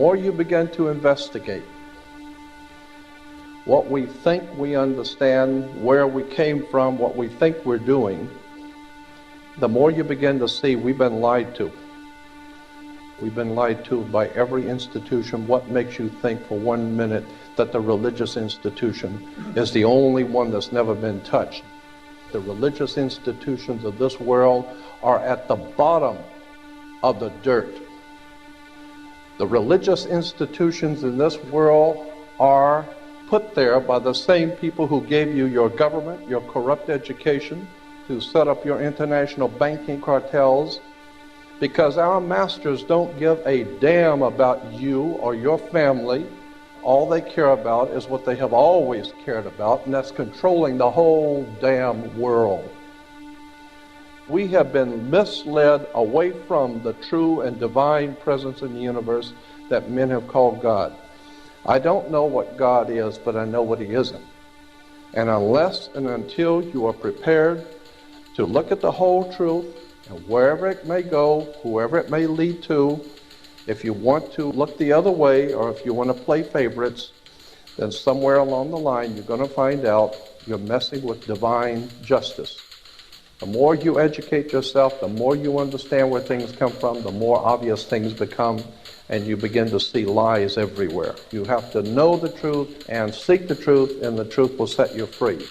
more you begin to investigate what we think we understand, where we came from, what we think we're doing, the more you begin to see we've been lied to. We've been lied to by every institution. What makes you think for 1 minute that the religious institution is the only one that's never been touched? The religious institutions of this world are at the bottom of the dirt. The religious institutions in this world are put there by the same people who gave you your government, your corrupt education, who set up your international banking cartels, because our masters don't give a damn about you or your family. All they care about is what they have always cared about, and that's controlling the whole damn world. We have been misled away from the true and divine presence in the universe that men have called God. I don't know what God is, but I know what he isn't. And unless and until you are prepared to look at the whole truth, and wherever it may go, whoever it may lead to, if you want to look the other way, or if you want to play favorites, then somewhere along the line you're going to find out you're messing with divine justice. The more you educate yourself, the more you understand where things come from, the more obvious things become, and you begin to see lies everywhere. You have to know the truth and seek the truth, and the truth will set you free.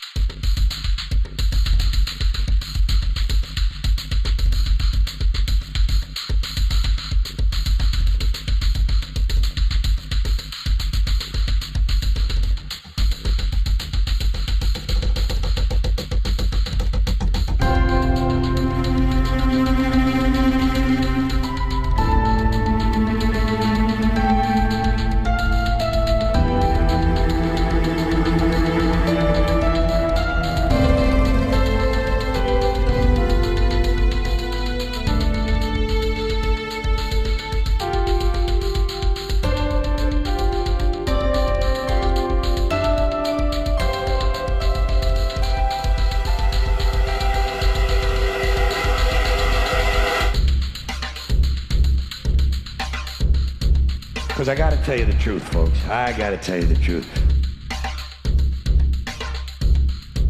Because I gotta tell you the truth, folks. I gotta tell you the truth.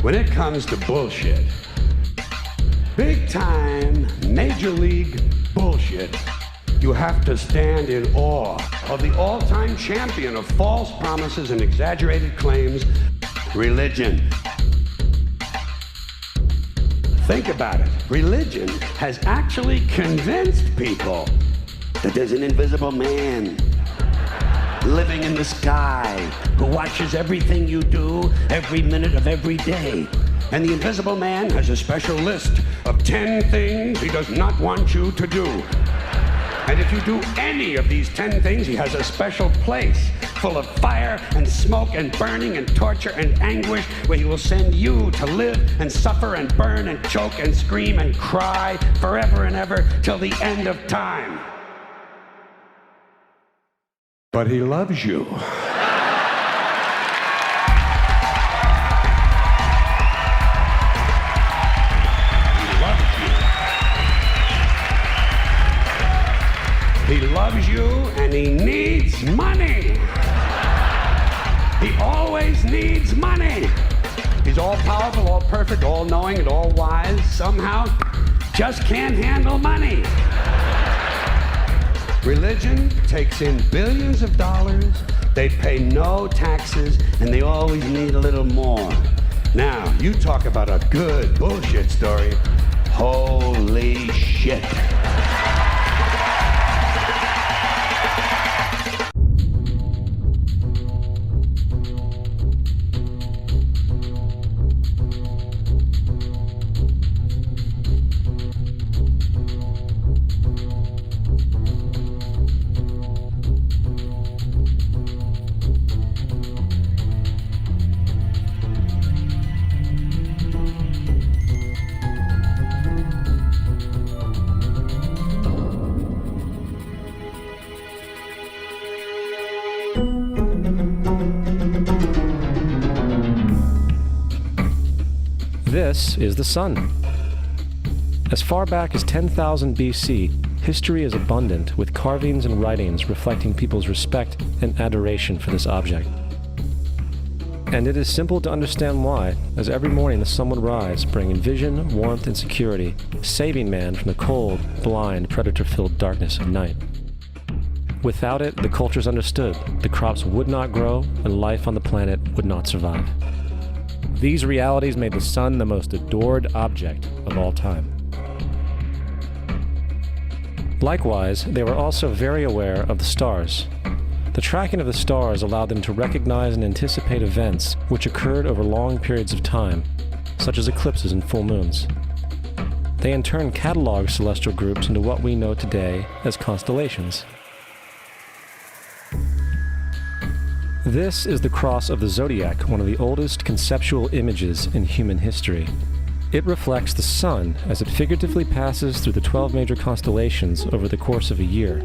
When it comes to bullshit, big time, major league bullshit, you have to stand in awe of the all-time champion of false promises and exaggerated claims, religion. Think about it. Religion has actually convinced people that there's an invisible man living in the sky who watches everything you do every minute of every day. And the invisible man has a special list of 10 things he does not want you to do. And if you do any of these 10 things, he has a special place full of fire and smoke and burning and torture and anguish where he will send you to live and suffer and burn and choke and scream and cry forever and ever till the end of time. But he loves you. He loves you and he needs money. He always needs money. He's all powerful, all perfect, all knowing, and all wise. Somehow, just can't handle money. Religion takes in billions of dollars, they pay no taxes, and they always need a little more. Now, you talk about a good bullshit story. Holy shit. This is the sun. As far back as 10,000 BC, history is abundant with carvings and writings reflecting people's respect and adoration for this object. And it is simple to understand why, as every morning the sun would rise, bringing vision, warmth, and security, saving man from the cold, blind, predator-filled darkness of night. Without it, the cultures understood the crops would not grow and life on the planet would not survive. These realities made the sun the most adored object of all time. Likewise, they were also very aware of the stars. The tracking of the stars allowed them to recognize and anticipate events which occurred over long periods of time, such as eclipses and full moons. They in turn cataloged celestial groups into what we know today as constellations. This is the cross of the zodiac, one of the oldest conceptual images in human history. It reflects the sun as it figuratively passes through the 12 major constellations over the course of a year.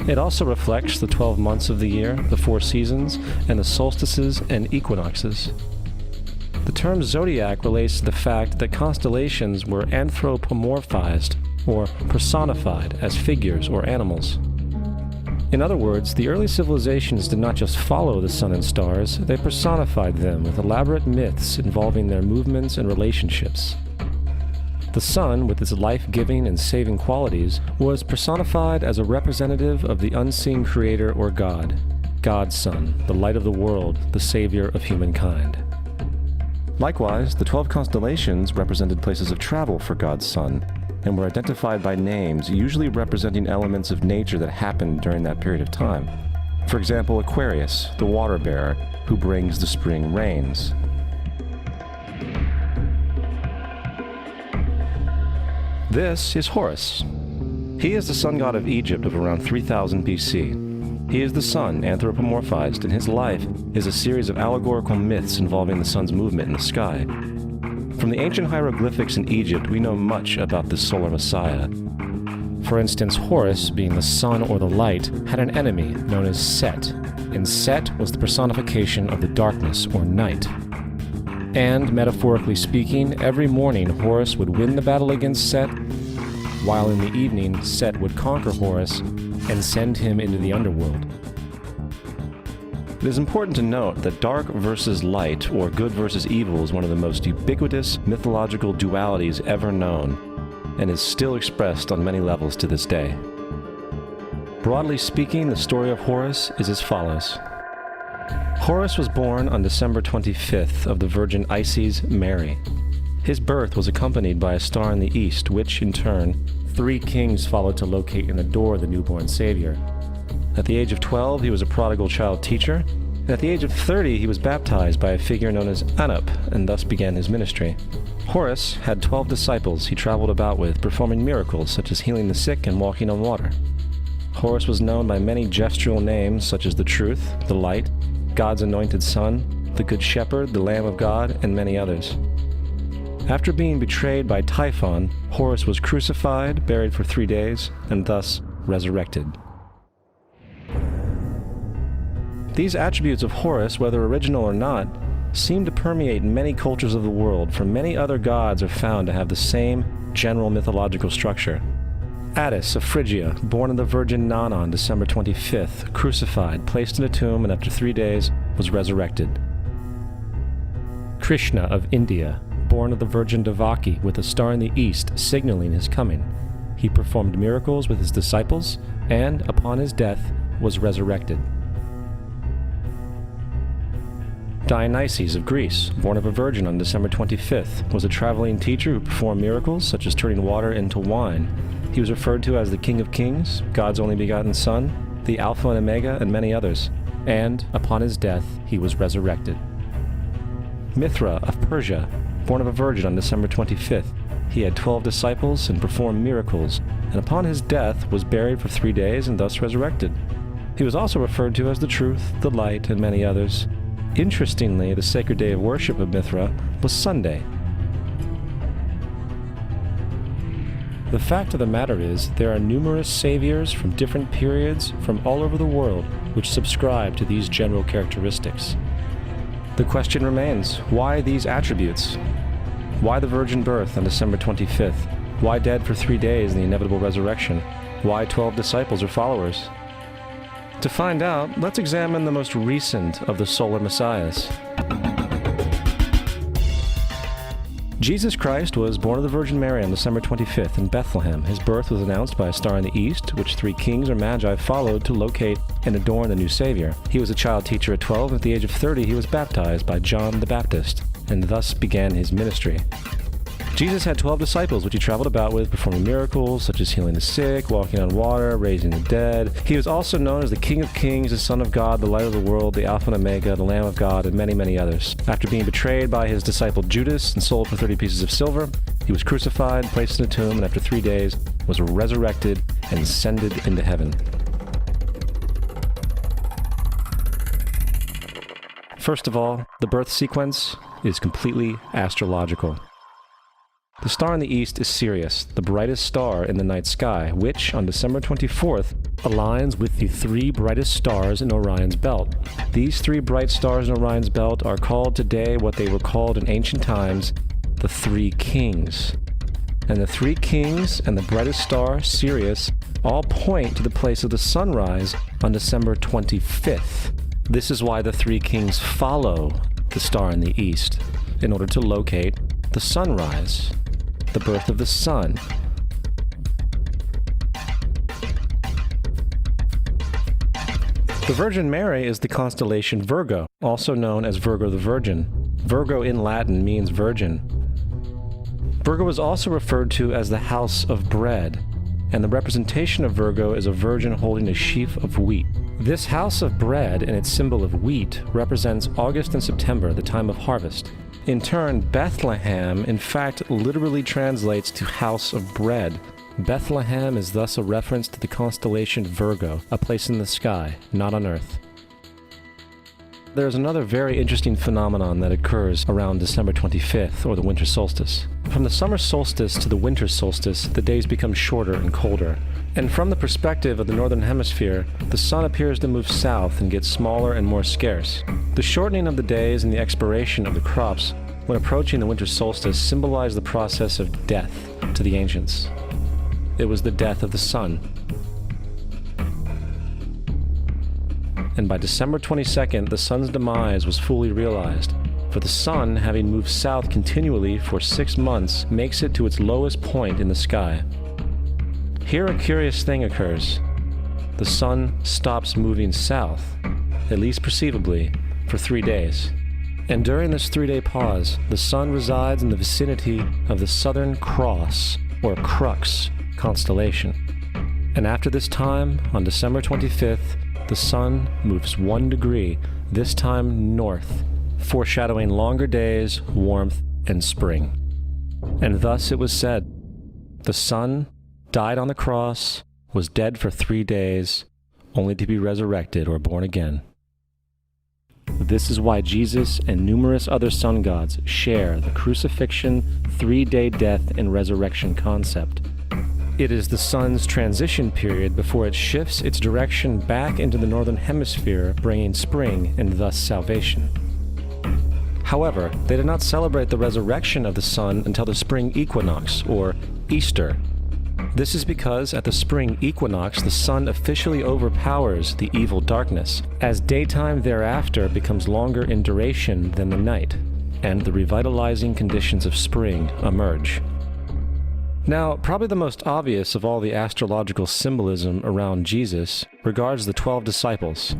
It also reflects the 12 months of the year, the 4 seasons, and the solstices and equinoxes. The term zodiac relates to the fact that constellations were anthropomorphized, or personified, as figures or animals. In other words, the early civilizations did not just follow the sun and stars, they personified them with elaborate myths involving their movements and relationships. The sun, with its life-giving and saving qualities, was personified as a representative of the unseen creator or God, God's Son, the light of the world, the savior of humankind. Likewise, the 12 constellations represented places of travel for God's Son, and were identified by names, usually representing elements of nature that happened during that period of time. For example, Aquarius, the water bearer, who brings the spring rains. This is Horus. He is the sun god of Egypt of around 3000 BC. He is the sun anthropomorphized, and his life is a series of allegorical myths involving the sun's movement in the sky. From the ancient hieroglyphics in Egypt, we know much about this solar messiah. For instance, Horus, being the sun or the light, had an enemy known as Set, and Set was the personification of the darkness or night. And, metaphorically speaking, every morning Horus would win the battle against Set, while in the evening Set would conquer Horus and send him into the underworld. It is important to note that dark versus light, or good versus evil, is one of the most ubiquitous mythological dualities ever known, and is still expressed on many levels to this day. Broadly speaking, the story of Horus is as follows. Horus was born on December 25th of the Virgin Isis Mary. His birth was accompanied by a star in the east, which, in turn, 3 kings followed to locate and adore the newborn savior. At the age of 12, he was a prodigal child teacher, and at the age of 30, he was baptized by a figure known as Anup, and thus began his ministry. Horus had 12 disciples he traveled about with, performing miracles such as healing the sick and walking on water. Horus was known by many gestural names such as the Truth, the Light, God's Anointed Son, the Good Shepherd, the Lamb of God, and many others. After being betrayed by Typhon, Horus was crucified, buried for 3 days, and thus resurrected. These attributes of Horus, whether original or not, seem to permeate many cultures of the world, for many other gods are found to have the same general mythological structure. Attis of Phrygia, born of the Virgin Nana on December 25th, crucified, placed in a tomb, and after 3 days was resurrected. Krishna of India, born of the Virgin Devaki, with a star in the east signaling his coming. He performed miracles with his disciples, and, upon his death, was resurrected. Dionysus of Greece, born of a virgin on December 25th, was a traveling teacher who performed miracles such as turning water into wine. He was referred to as the King of Kings, God's only begotten Son, the Alpha and Omega, and many others. And, upon his death, he was resurrected. Mithra of Persia, born of a virgin on December 25th, he had 12 disciples and performed miracles, and upon his death was buried for 3 days and thus resurrected. He was also referred to as the Truth, the Light, and many others. Interestingly, the sacred day of worship of Mithra was Sunday. The fact of the matter is, there are numerous saviors from different periods from all over the world which subscribe to these general characteristics. The question remains, why these attributes? Why the virgin birth on December 25th? Why dead for 3 days in the inevitable resurrection? Why 12 disciples or followers? To find out, let's examine the most recent of the solar messiahs. Jesus Christ was born of the Virgin Mary on December 25th in Bethlehem. His birth was announced by a star in the east, which 3 kings or magi followed to locate and adorn the new Savior. He was a child teacher at 12, and at the age of 30 he was baptized by John the Baptist, and thus began his ministry. Jesus had 12 disciples, which he traveled about with, performing miracles such as healing the sick, walking on water, raising the dead. He was also known as the King of Kings, the Son of God, the Light of the World, the Alpha and Omega, the Lamb of God, and many, many others. After being betrayed by his disciple Judas and sold for 30 pieces of silver, he was crucified, placed in a tomb, and after 3 days was resurrected and ascended into heaven. First of all, the birth sequence is completely astrological. The star in the east is Sirius, the brightest star in the night sky, which, on December 24th, aligns with the 3 brightest stars in Orion's belt. These 3 bright stars in Orion's belt are called today what they were called in ancient times, the 3 kings. And the 3 kings and the brightest star, Sirius, all point to the place of the sunrise on December 25th. This is why the 3 kings follow the star in the east, in order to locate the sunrise, the birth of the sun. The Virgin Mary is the constellation Virgo, also known as Virgo the Virgin. Virgo in Latin means virgin. Virgo is also referred to as the house of bread, and the representation of Virgo is a virgin holding a sheaf of wheat. This house of bread and its symbol of wheat represents August and September, the time of harvest. In turn, Bethlehem, in fact, literally translates to house of bread. Bethlehem is thus a reference to the constellation Virgo, a place in the sky, not on Earth. There's another very interesting phenomenon that occurs around December 25th, or the winter solstice. From the summer solstice to the winter solstice, the days become shorter and colder. And from the perspective of the northern hemisphere, the sun appears to move south and get smaller and more scarce. The shortening of the days and the expiration of the crops when approaching the winter solstice symbolize the process of death to the ancients. It was the death of the sun. And by December 22nd, the sun's demise was fully realized, for the sun, having moved south continually for 6 months, makes it to its lowest point in the sky. Here a curious thing occurs. The sun stops moving south, at least perceivably, for 3 days. And during this 3-day pause, the sun resides in the vicinity of the Southern Cross, or Crux, constellation. And after this time, on December 25th, the sun moves 1 degree, this time north, foreshadowing longer days, warmth, and spring. And thus it was said, the sun died on the cross, was dead for 3 days, only to be resurrected or born again. This is why Jesus and numerous other sun gods share the crucifixion, 3-day death, and resurrection concept. It is the sun's transition period before it shifts its direction back into the northern hemisphere, bringing spring and thus salvation. However, they did not celebrate the resurrection of the sun until the spring equinox, or Easter. This is because at the spring equinox, the sun officially overpowers the evil darkness, as daytime thereafter becomes longer in duration than the night, and the revitalizing conditions of spring emerge. Now, probably the most obvious of all the astrological symbolism around Jesus regards the 12 disciples.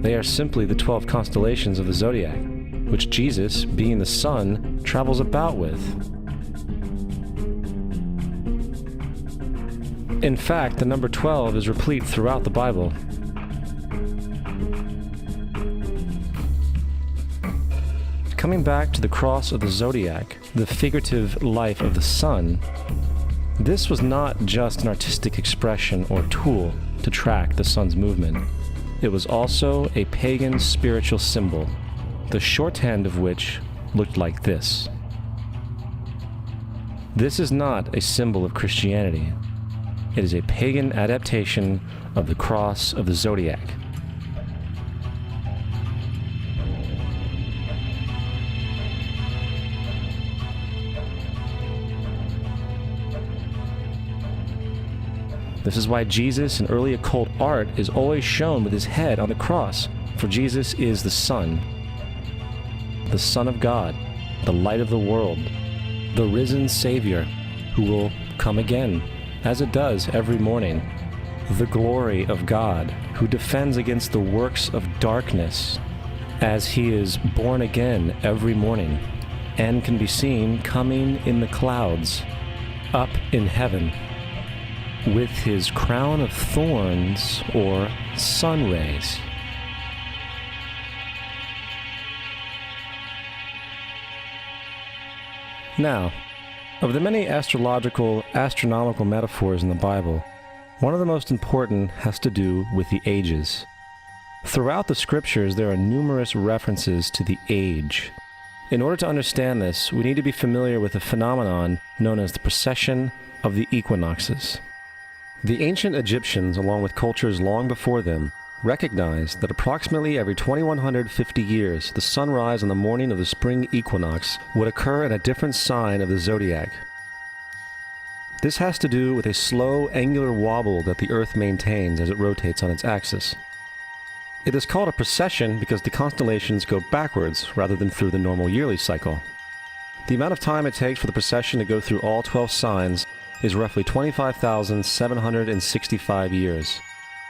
They are simply the 12 constellations of the zodiac, which Jesus, being the sun, travels about with. In fact, the number 12 is replete throughout the Bible. Coming back to the cross of the zodiac, the figurative life of the sun, this was not just an artistic expression or tool to track the sun's movement. It was also a pagan spiritual symbol, the shorthand of which looked like this. This is not a symbol of Christianity. It is a pagan adaptation of the cross of the zodiac. This is why Jesus in early occult art is always shown with his head on the cross, for Jesus is the Son of God, the light of the world, the risen Savior, who will come again, as it does every morning. The glory of God, who defends against the works of darkness, as he is born again every morning, and can be seen coming in the clouds, up in heaven, with his crown of thorns or sun rays. Now, of the many astronomical metaphors in the Bible, one of the most important has to do with the ages. Throughout the scriptures, there are numerous references to the age. In order to understand this, we need to be familiar with a phenomenon known as the precession of the equinoxes. The ancient Egyptians, along with cultures long before them, recognized that approximately every 2150 years, the sunrise on the morning of the spring equinox would occur in a different sign of the zodiac. This has to do with a slow, angular wobble that the Earth maintains as it rotates on its axis. It is called a precession because the constellations go backwards rather than through the normal yearly cycle. The amount of time it takes for the precession to go through all 12 signs is roughly 25,765 years.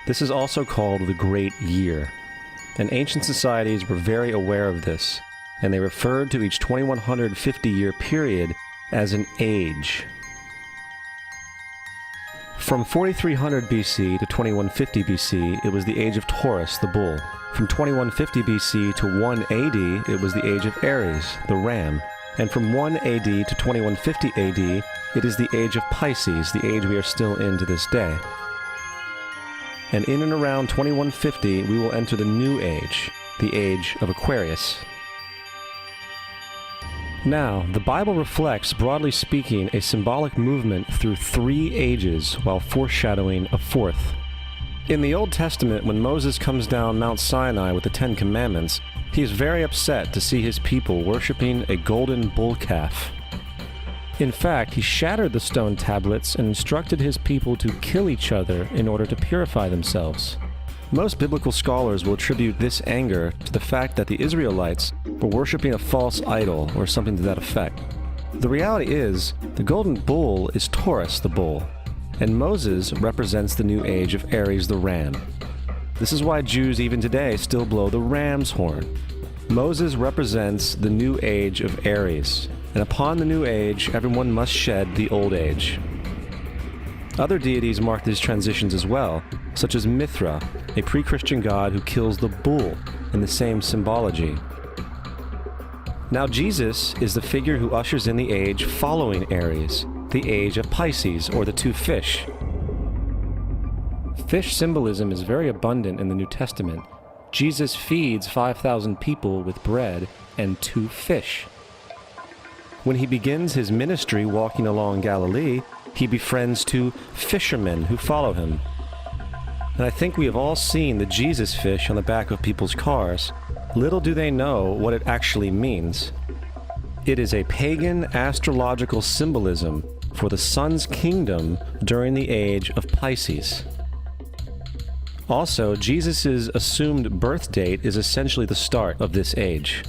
This is also called the Great Year, and ancient societies were very aware of this, and they referred to each 2150-year period as an age. From 4300 BC to 2150 BC, it was the age of Taurus, the bull. From 2150 BC to 1 AD, it was the age of Aries, the ram. And from 1 AD to 2150 AD, it is the age of Pisces, the age we are still in to this day. And in and around 2150, we will enter the new age, the age of Aquarius. Now, the Bible reflects, broadly speaking, a symbolic movement through 3 ages while foreshadowing a 4th. In the Old Testament, when Moses comes down Mount Sinai with the 10 Commandments, he is very upset to see his people worshiping a golden bull calf. In fact, he shattered the stone tablets and instructed his people to kill each other in order to purify themselves. Most biblical scholars will attribute this anger to the fact that the Israelites were worshiping a false idol or something to that effect. The reality is, the golden bull is Taurus the bull, and Moses represents the new age of Aries the ram. This is why Jews even today still blow the ram's horn. Moses represents the new age of Aries, and upon the new age, everyone must shed the old age. Other deities mark these transitions as well, such as Mithra, a pre-Christian god who kills the bull in the same symbology. Now Jesus is the figure who ushers in the age following Aries, the age of Pisces, or the 2 fish. Fish symbolism is very abundant in the New Testament. Jesus feeds 5,000 people with bread and 2 fish. When he begins his ministry walking along Galilee, he befriends 2 fishermen who follow him. And I think we have all seen the Jesus fish on the back of people's cars. Little do they know what it actually means. It is a pagan astrological symbolism for the sun's kingdom during the age of Pisces. Also, Jesus' assumed birth date is essentially the start of this age.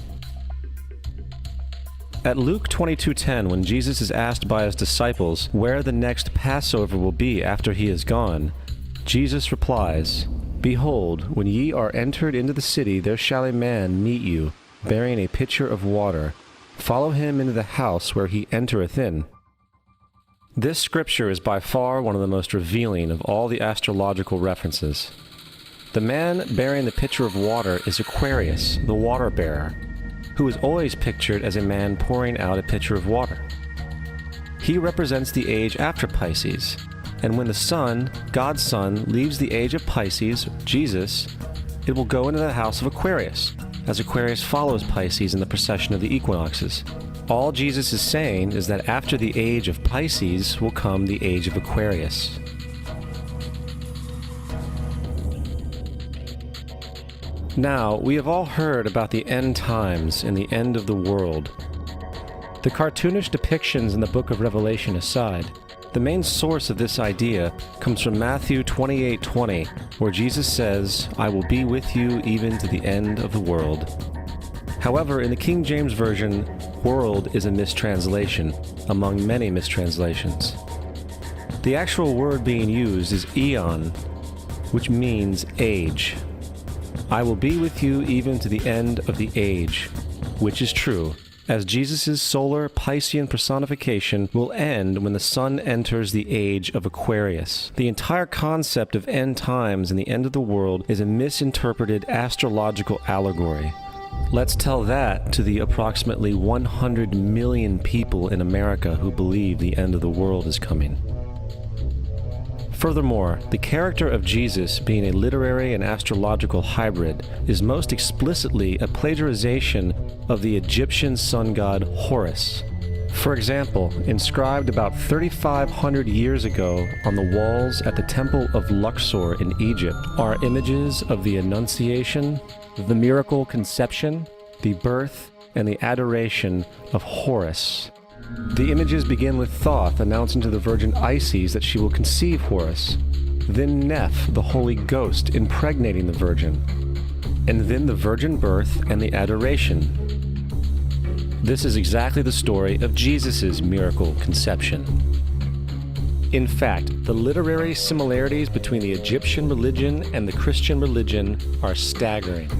At Luke 22:10, when Jesus is asked by his disciples where the next Passover will be after he is gone, Jesus replies, "Behold, when ye are entered into the city, there shall a man meet you, bearing a pitcher of water. Follow him into the house where he entereth in." This scripture is by far one of the most revealing of all the astrological references. The man bearing the pitcher of water is Aquarius, the water bearer, who is always pictured as a man pouring out a pitcher of water. He represents the age after Pisces, and when the sun, God's Son, leaves the age of Pisces, Jesus, it will go into the house of Aquarius, as Aquarius follows Pisces in the precession of the equinoxes. All Jesus is saying is that after the age of Pisces will come the age of Aquarius. Now, we have all heard about the end times and the end of the world. The cartoonish depictions in the book of Revelation aside, The main source of this idea comes from Matthew 28:20, where Jesus says, "I will be with you even to the end of the world." However, in the King James Version, world is a mistranslation, among many mistranslations. The actual word being used is eon, which means age. I will be with you even to the end of the age, which is true, as Jesus' solar Piscean personification will end when the sun enters the age of Aquarius. The entire concept of end times and the end of the world is a misinterpreted astrological allegory. Let's tell that to the approximately 100 million people in America who believe the end of the world is coming. Furthermore, the character of Jesus being a literary and astrological hybrid is most explicitly a plagiarization of the Egyptian sun god Horus. For example, inscribed about 3,500 years ago on the walls at the Temple of Luxor in Egypt are images of the Annunciation, the miracle conception, the birth, and the adoration of Horus. The images begin with Thoth announcing to the Virgin Isis that she will conceive Horus, then Neph, the Holy Ghost, impregnating the Virgin, and then the virgin birth and the adoration. This is exactly the story of Jesus' miracle conception. In fact, the literary similarities between the Egyptian religion and the Christian religion are staggering.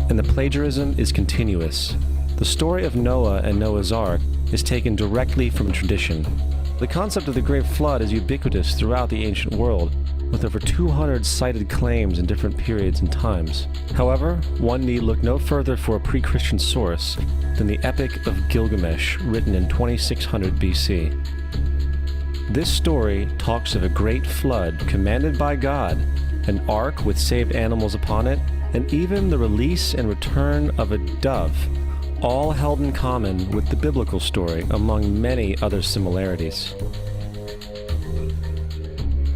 And the plagiarism is continuous. The story of Noah and Noah's Ark is taken directly from tradition. The concept of the Great Flood is ubiquitous throughout the ancient world, with over 200 cited claims in different periods and times. However, one need look no further for a pre-Christian source than the Epic of Gilgamesh, written in 2600 BC. This story talks of a great flood commanded by God, an ark with saved animals upon it, and even the release and return of a dove, all held in common with the biblical story, among many other similarities.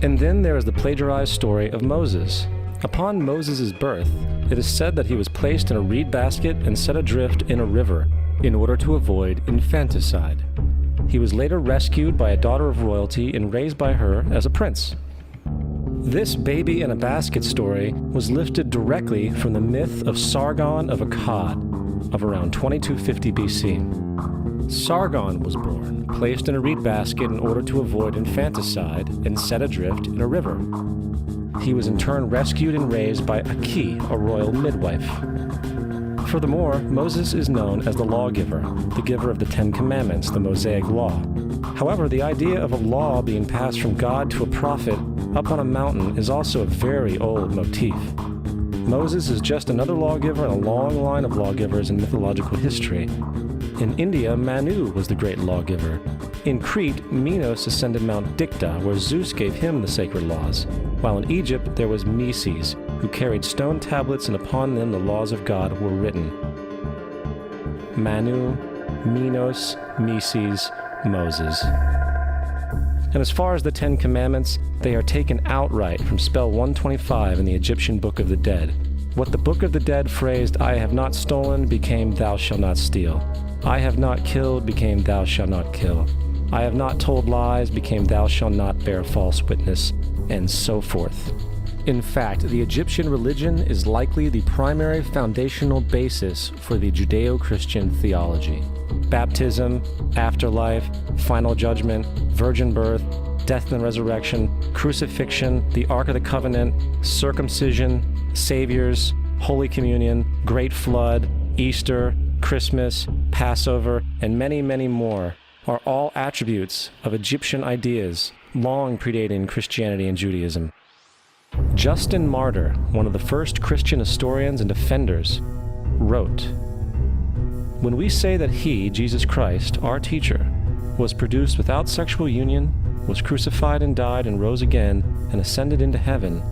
And then there is the plagiarized story of Moses. Upon Moses' birth, it is said that he was placed in a reed basket and set adrift in a river in order to avoid infanticide. He was later rescued by a daughter of royalty and raised by her as a prince. This baby in a basket story was lifted directly from the myth of Sargon of Akkad of around 2250 BC. Sargon was born, placed in a reed basket in order to avoid infanticide, and set adrift in a river. He was in turn rescued and raised by Aki, a royal midwife. Furthermore, Moses is known as the lawgiver, the giver of the Ten Commandments, the Mosaic Law. However, the idea of a law being passed from God to a prophet up on a mountain is also a very old motif. Moses is just another lawgiver in a long line of lawgivers in mythological history. In India, Manu was the great lawgiver. In Crete, Minos ascended Mount Dicta, where Zeus gave him the sacred laws, while in Egypt there was Meses, who carried stone tablets and upon them the laws of God were written. Manu, Minos, Meses, Moses. And as far as the Ten Commandments, they are taken outright from spell 125 in the Egyptian Book of the Dead. What the Book of the Dead phrased, "I have not stolen," became "Thou shalt not steal." "I have not killed," became "Thou shalt not kill." "I have not told lies," became "Thou shalt not bear false witness," and so forth. In fact, the Egyptian religion is likely the primary foundational basis for the Judeo-Christian theology. Baptism, afterlife, final judgment, virgin birth, death and resurrection, crucifixion, the Ark of the Covenant, circumcision, saviors, Holy Communion, Great Flood, Easter, Christmas, Passover, and many, many more are all attributes of Egyptian ideas long predating Christianity and Judaism. Justin Martyr, one of the first Christian historians and defenders, wrote, "When we say that he, Jesus Christ, our teacher, was produced without sexual union, was crucified and died and rose again and ascended into heaven,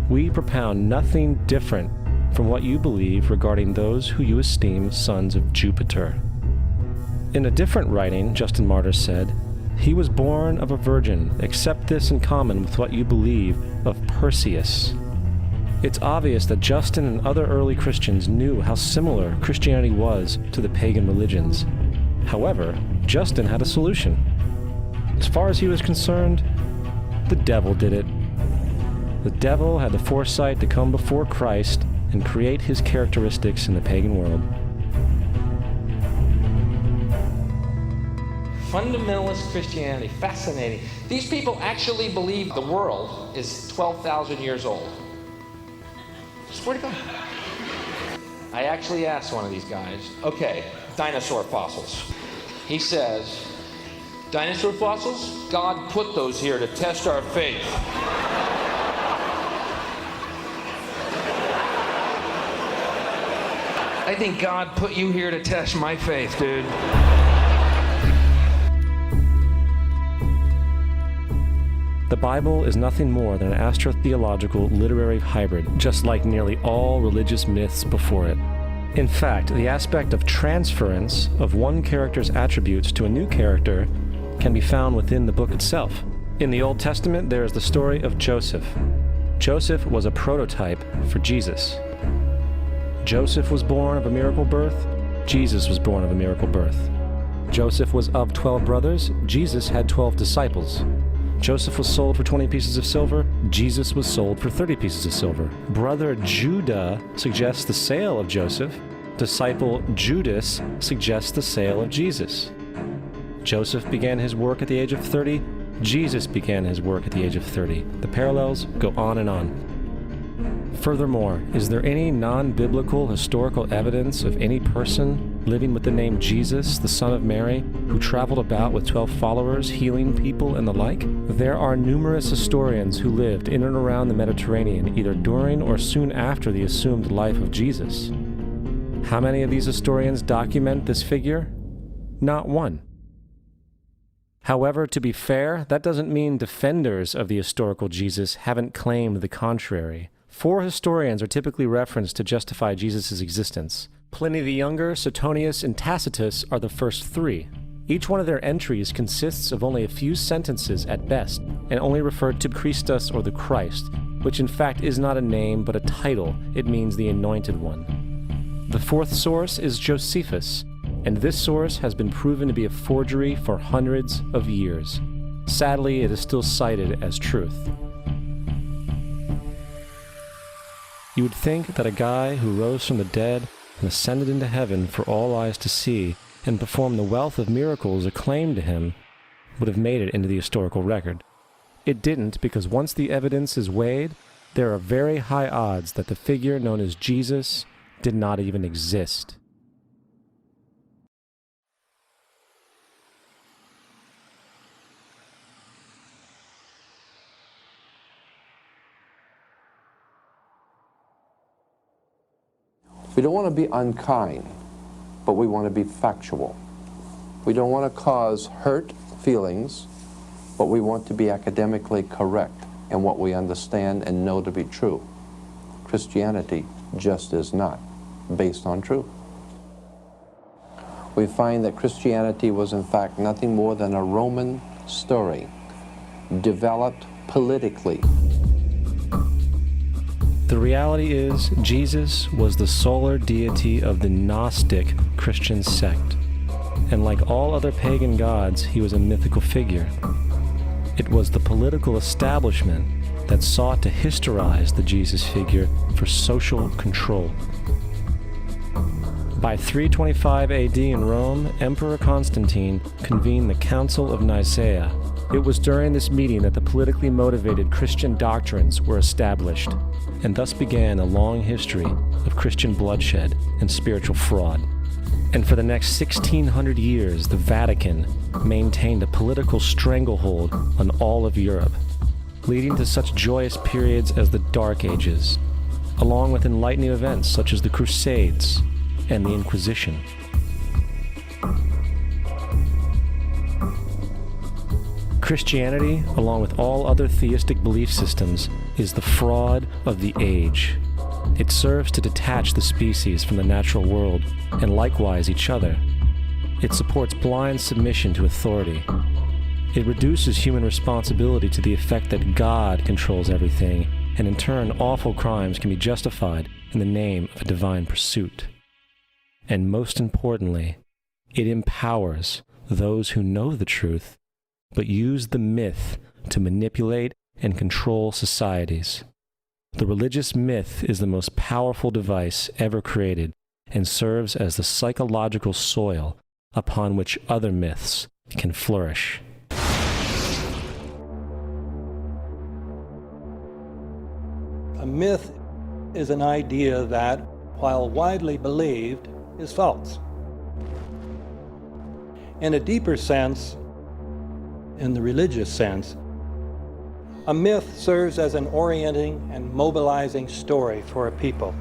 we propound nothing different from what you believe regarding those who you esteem sons of Jupiter." In a different writing, Justin Martyr said, "He was born of a virgin, except this in common with what you believe of Perseus." It's obvious that Justin and other early Christians knew how similar Christianity was to the pagan religions. However, Justin had a solution. As far as he was concerned, the devil did it. The devil had the foresight to come before Christ and create his characteristics in the pagan world. Fundamentalist Christianity, fascinating. These people actually believe the world is 12,000 years old. Swear to God. I actually asked one of these guys, okay, dinosaur fossils. He says, dinosaur fossils? God put those here to test our faith. I think God put you here to test my faith, dude. The Bible is nothing more than an astrotheological literary hybrid, just like nearly all religious myths before it. In fact, the aspect of transference of one character's attributes to a new character can be found within the book itself. In the Old Testament, there is the story of Joseph. Joseph was a prototype for Jesus. Joseph was born of a miracle birth. Jesus was born of a miracle birth. Joseph was of 12 brothers. Jesus had 12 disciples. Joseph was sold for 20 pieces of silver. Jesus was sold for 30 pieces of silver. Brother Judah suggests the sale of Joseph. Disciple Judas suggests the sale of Jesus. Joseph began his work at the age of 30. Jesus began his work at the age of 30. The parallels go on and on. Furthermore, is there any non-biblical historical evidence of any person living with the name Jesus, the son of Mary, who traveled about with 12 followers, healing people and the like? There are numerous historians who lived in and around the Mediterranean, either during or soon after the assumed life of Jesus. How many of these historians document this figure? Not one. However, to be fair, that doesn't mean defenders of the historical Jesus haven't claimed the contrary. 4 historians are typically referenced to justify Jesus' existence. Pliny the Younger, Suetonius, and Tacitus are the first 3. Each one of their entries consists of only a few sentences at best, and only refer to Christus or the Christ, which in fact is not a name but a title. It means the Anointed One. The 4th source is Josephus, and this source has been proven to be a forgery for hundreds of years. Sadly, it is still cited as truth. You would think that a guy who rose from the dead and ascended into heaven for all eyes to see and performed the wealth of miracles acclaimed to him would have made it into the historical record. It didn't, because once the evidence is weighed, there are very high odds that the figure known as Jesus did not even exist. We don't want to be unkind, but we want to be factual. We don't want to cause hurt feelings, but we want to be academically correct in what we understand and know to be true. Christianity just is not based on truth. We find that Christianity was in fact nothing more than a Roman story, developed politically. The reality is, Jesus was the solar deity of the Gnostic Christian sect, and like all other pagan gods, he was a mythical figure. It was the political establishment that sought to historize the Jesus figure for social control. By 325 AD in Rome, Emperor Constantine convened the Council of Nicaea. It was during this meeting that the politically motivated Christian doctrines were established, and thus began a long history of Christian bloodshed and spiritual fraud. And for the next 1600 years, the Vatican maintained a political stranglehold on all of Europe, leading to such joyous periods as the Dark Ages, along with enlightening events such as the Crusades and the Inquisition. Christianity, along with all other theistic belief systems, is the fraud of the age. It serves to detach the species from the natural world, and likewise each other. It supports blind submission to authority. It reduces human responsibility to the effect that God controls everything, and in turn awful crimes can be justified in the name of a divine pursuit. And most importantly, it empowers those who know the truth, but use the myth to manipulate and control societies. The religious myth is the most powerful device ever created and serves as the psychological soil upon which other myths can flourish. A myth is an idea that, while widely believed, is false. In a deeper sense, in the religious sense, a myth serves as an orienting and mobilizing story for a people.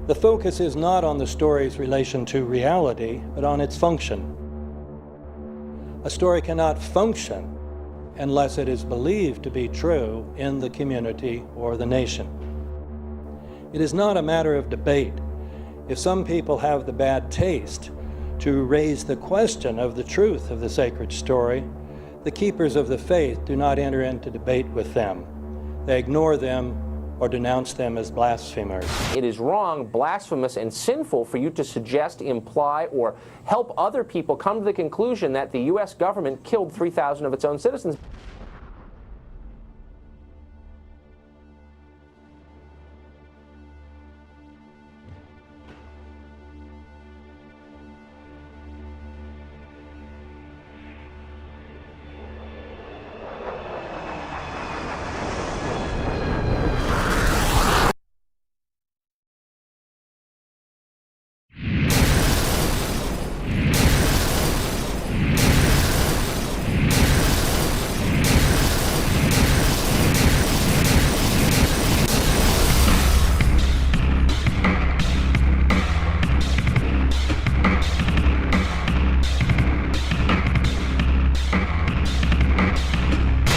The focus is not on the story's relation to reality, but on its function. A story cannot function unless it is believed to be true in the community or the nation. It is not a matter of debate. If some people have the bad taste to raise the question of the truth of the sacred story, the keepers of the faith do not enter into debate with them. They ignore them or denounce them as blasphemers. It is wrong, blasphemous, and sinful for you to suggest, imply, or help other people come to the conclusion that the U.S. government killed 3,000 of its own citizens.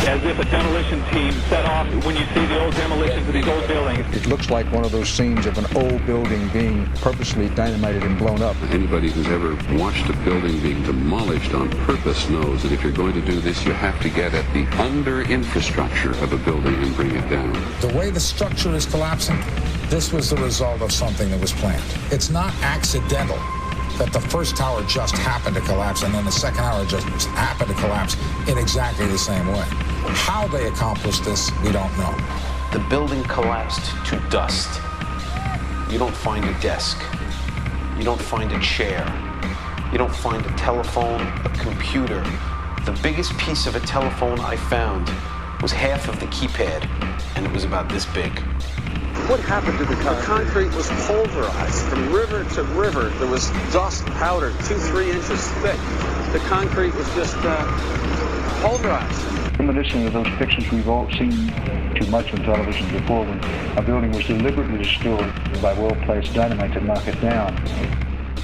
As if a demolition team set off when you see the old demolitions of these old buildings. It looks like one of those scenes of an old building being purposely dynamited and blown up. Anybody who's ever watched a building being demolished on purpose knows that if you're going to do this, you have to get at the under-infrastructure of a building and bring it down. The way the structure is collapsing, this was the result of something that was planned. It's not accidental that the first tower just happened to collapse and then the second tower just happened to collapse in exactly the same way. How they accomplished this, we don't know. The building collapsed to dust. You don't find a desk. You don't find a chair. You don't find a telephone, a computer. The biggest piece of a telephone I found was half of the keypad, and it was about this big. What happened to the concrete? The concrete was pulverized from river to river. There was dust powder 2-3 inches thick. The concrete was just pulverized. Reminiscent of those pictures we've all seen too much on television before, when a building was deliberately destroyed by well-placed dynamite to knock it down.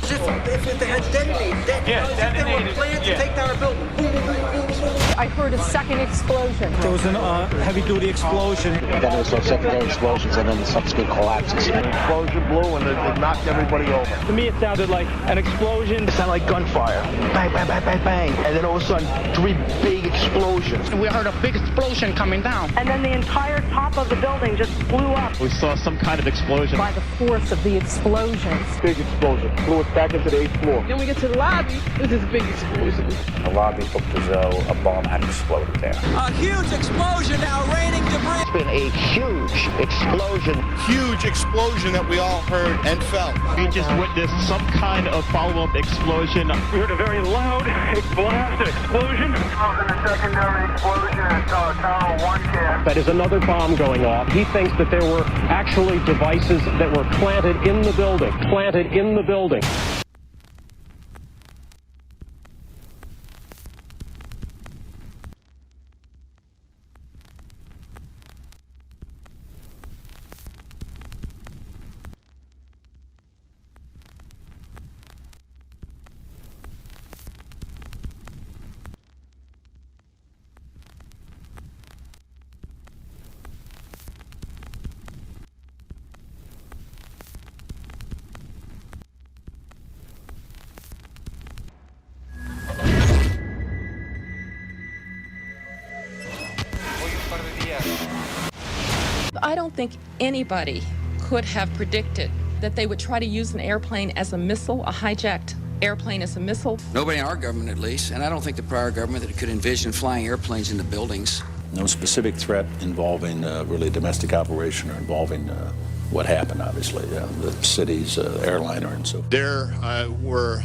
If they had detonated, if they were planned to take down a building. Boom, boom, boom, boom, boom. I heard a second explosion. There was a heavy-duty explosion. Then there was those secondary explosions and then the subsequent collapses. An explosion blew and it knocked everybody over. To me, it sounded like an explosion. It sounded like gunfire. Bang, bang, bang, bang, bang. And then all of a sudden, 3 big explosions. We heard a big explosion coming down. And then the entire top of the building just blew up. We saw some kind of explosion. By the force of the explosions. Big explosion. Blew us back into the 8th floor. Then we get to the lobby, there's this big explosion. The lobby looked as though a bomb had exploded there. A huge explosion now raining debris. It's been a huge explosion. Huge explosion that we all heard and felt. We just witnessed some kind of follow-up explosion. We heard a very loud blast explosion. A secondary explosion at Tower 1 camp. That is another bomb going off. He thinks that there were actually devices that were planted in the building. Planted in the building. I don't think anybody could have predicted that they would try to use an airplane as a missile, a hijacked airplane as a missile. Nobody in our government, at least, and I don't think the prior government that could envision flying airplanes into buildings. No specific threat involving really domestic operation or involving what happened, obviously, the city's airliner and so forth. There were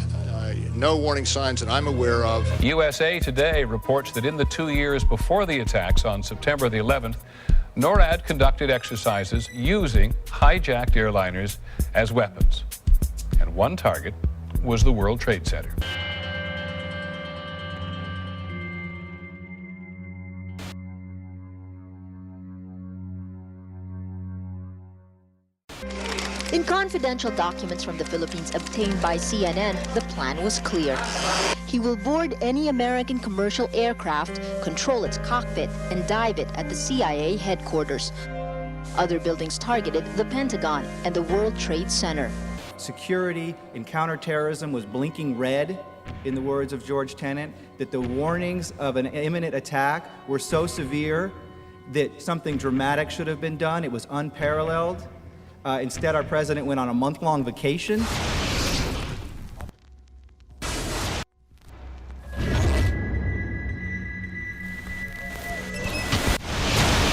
no warning signs that I'm aware of. USA Today reports that in the 2 years before the attacks on September the 11th, NORAD conducted exercises using hijacked airliners as weapons. And one target was the World Trade Center. In confidential documents from the Philippines obtained by CNN, the plan was clear. He will board any American commercial aircraft, control its cockpit, and dive it at the CIA headquarters. Other buildings targeted the Pentagon and the World Trade Center. Security and counterterrorism was blinking red, in the words of George Tenet, that the warnings of an imminent attack were so severe that something dramatic should have been done. It was unparalleled. Instead, our president went on a month-long vacation.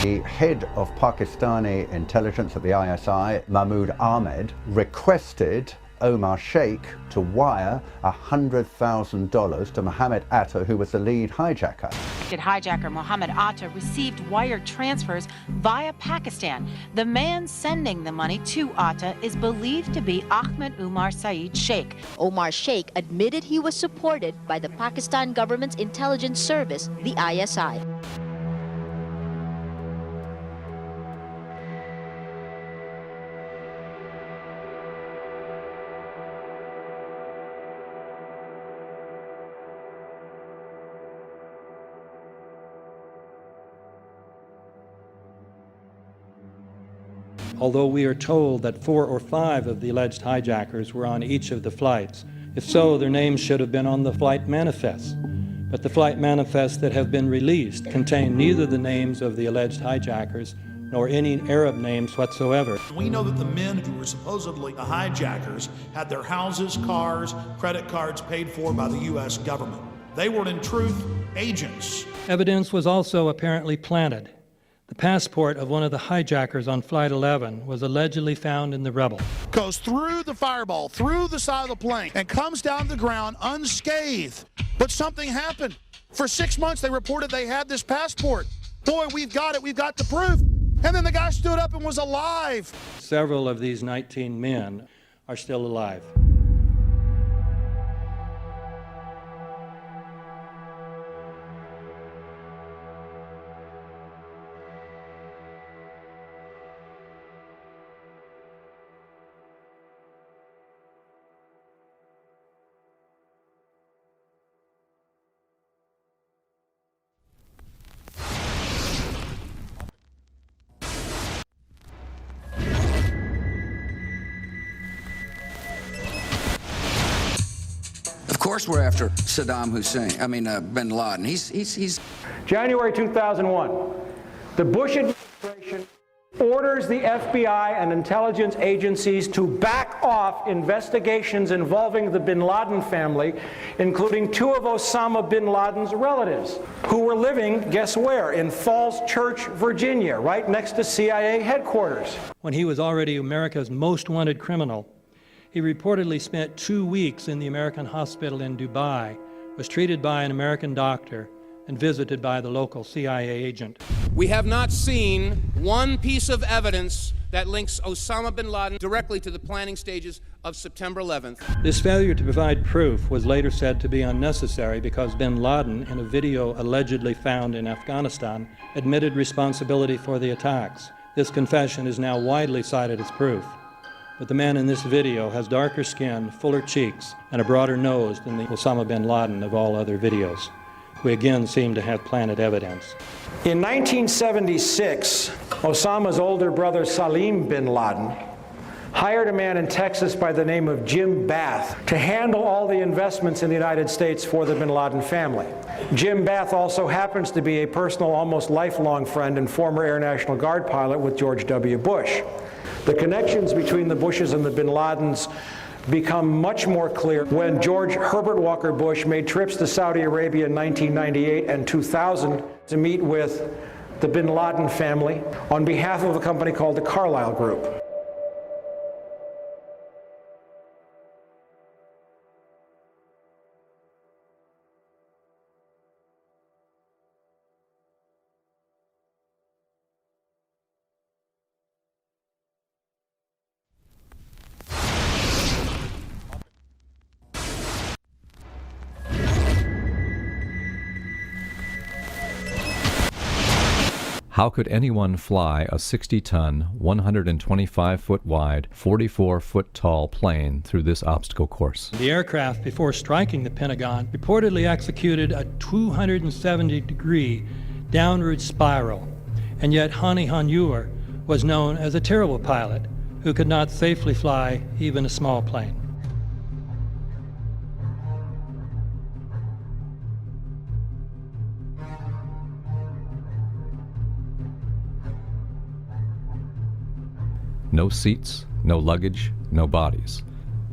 The head of Pakistani intelligence at the ISI, Mahmoud Ahmed, requested Omar Sheikh to wire $100,000 to Mohammed Atta, who was the lead hijacker. Hijacker Mohammed Atta received wire transfers via Pakistan. The man sending the money to Atta is believed to be Ahmed Umar Saeed Sheikh. Omar Sheikh admitted he was supported by the Pakistan government's intelligence service, the ISI. Although we are told that 4 or 5 of the alleged hijackers were on each of the flights. If so, their names should have been on the flight manifests. But the flight manifests that have been released contain neither the names of the alleged hijackers nor any Arab names whatsoever. We know that the men who were supposedly the hijackers had their houses, cars, credit cards paid for by the U.S. government. They were, in truth, agents. Evidence was also apparently planted. The passport of one of the hijackers on Flight 11 was allegedly found in the rubble. Goes through the fireball, through the side of the plane, and comes down the ground unscathed. But something happened. For 6 months, they reported they had this passport. Boy, we've got it. We've got the proof. And then the guy stood up and was alive. Several of these 19 men are still alive. Of course we're after Saddam Hussein, bin Laden. He's January 2001, the Bush administration orders the FBI and intelligence agencies to back off investigations involving the bin Laden family, including 2 of Osama bin Laden's relatives, who were living, guess where, in Falls Church, Virginia, right next to CIA headquarters. When he was already America's most wanted criminal, he reportedly spent 2 weeks in the American hospital in Dubai, was treated by an American doctor, and visited by the local CIA agent. We have not seen one piece of evidence that links Osama bin Laden directly to the planning stages of September 11th. This failure to provide proof was later said to be unnecessary because bin Laden, in a video allegedly found in Afghanistan, admitted responsibility for the attacks. This confession is now widely cited as proof. But the man in this video has darker skin, fuller cheeks, and a broader nose than the Osama bin Laden of all other videos. We again seem to have planted evidence. In 1976, Osama's older brother Salim bin Laden hired a man in Texas by the name of Jim Bath to handle all the investments in the United States for the bin Laden family. Jim Bath also happens to be a personal, almost lifelong friend and former Air National Guard pilot with George W. Bush. The connections between the Bushes and the bin Ladens become much more clear when George Herbert Walker Bush made trips to Saudi Arabia in 1998 and 2000 to meet with the bin Laden family on behalf of a company called the Carlyle Group. How could anyone fly a 60-ton, 125-foot wide, 44-foot tall plane through this obstacle course? The aircraft, before striking the Pentagon, reportedly executed a 270-degree downward spiral, and yet Hani Hanjour was known as a terrible pilot who could not safely fly even a small plane. No seats, no luggage, no bodies.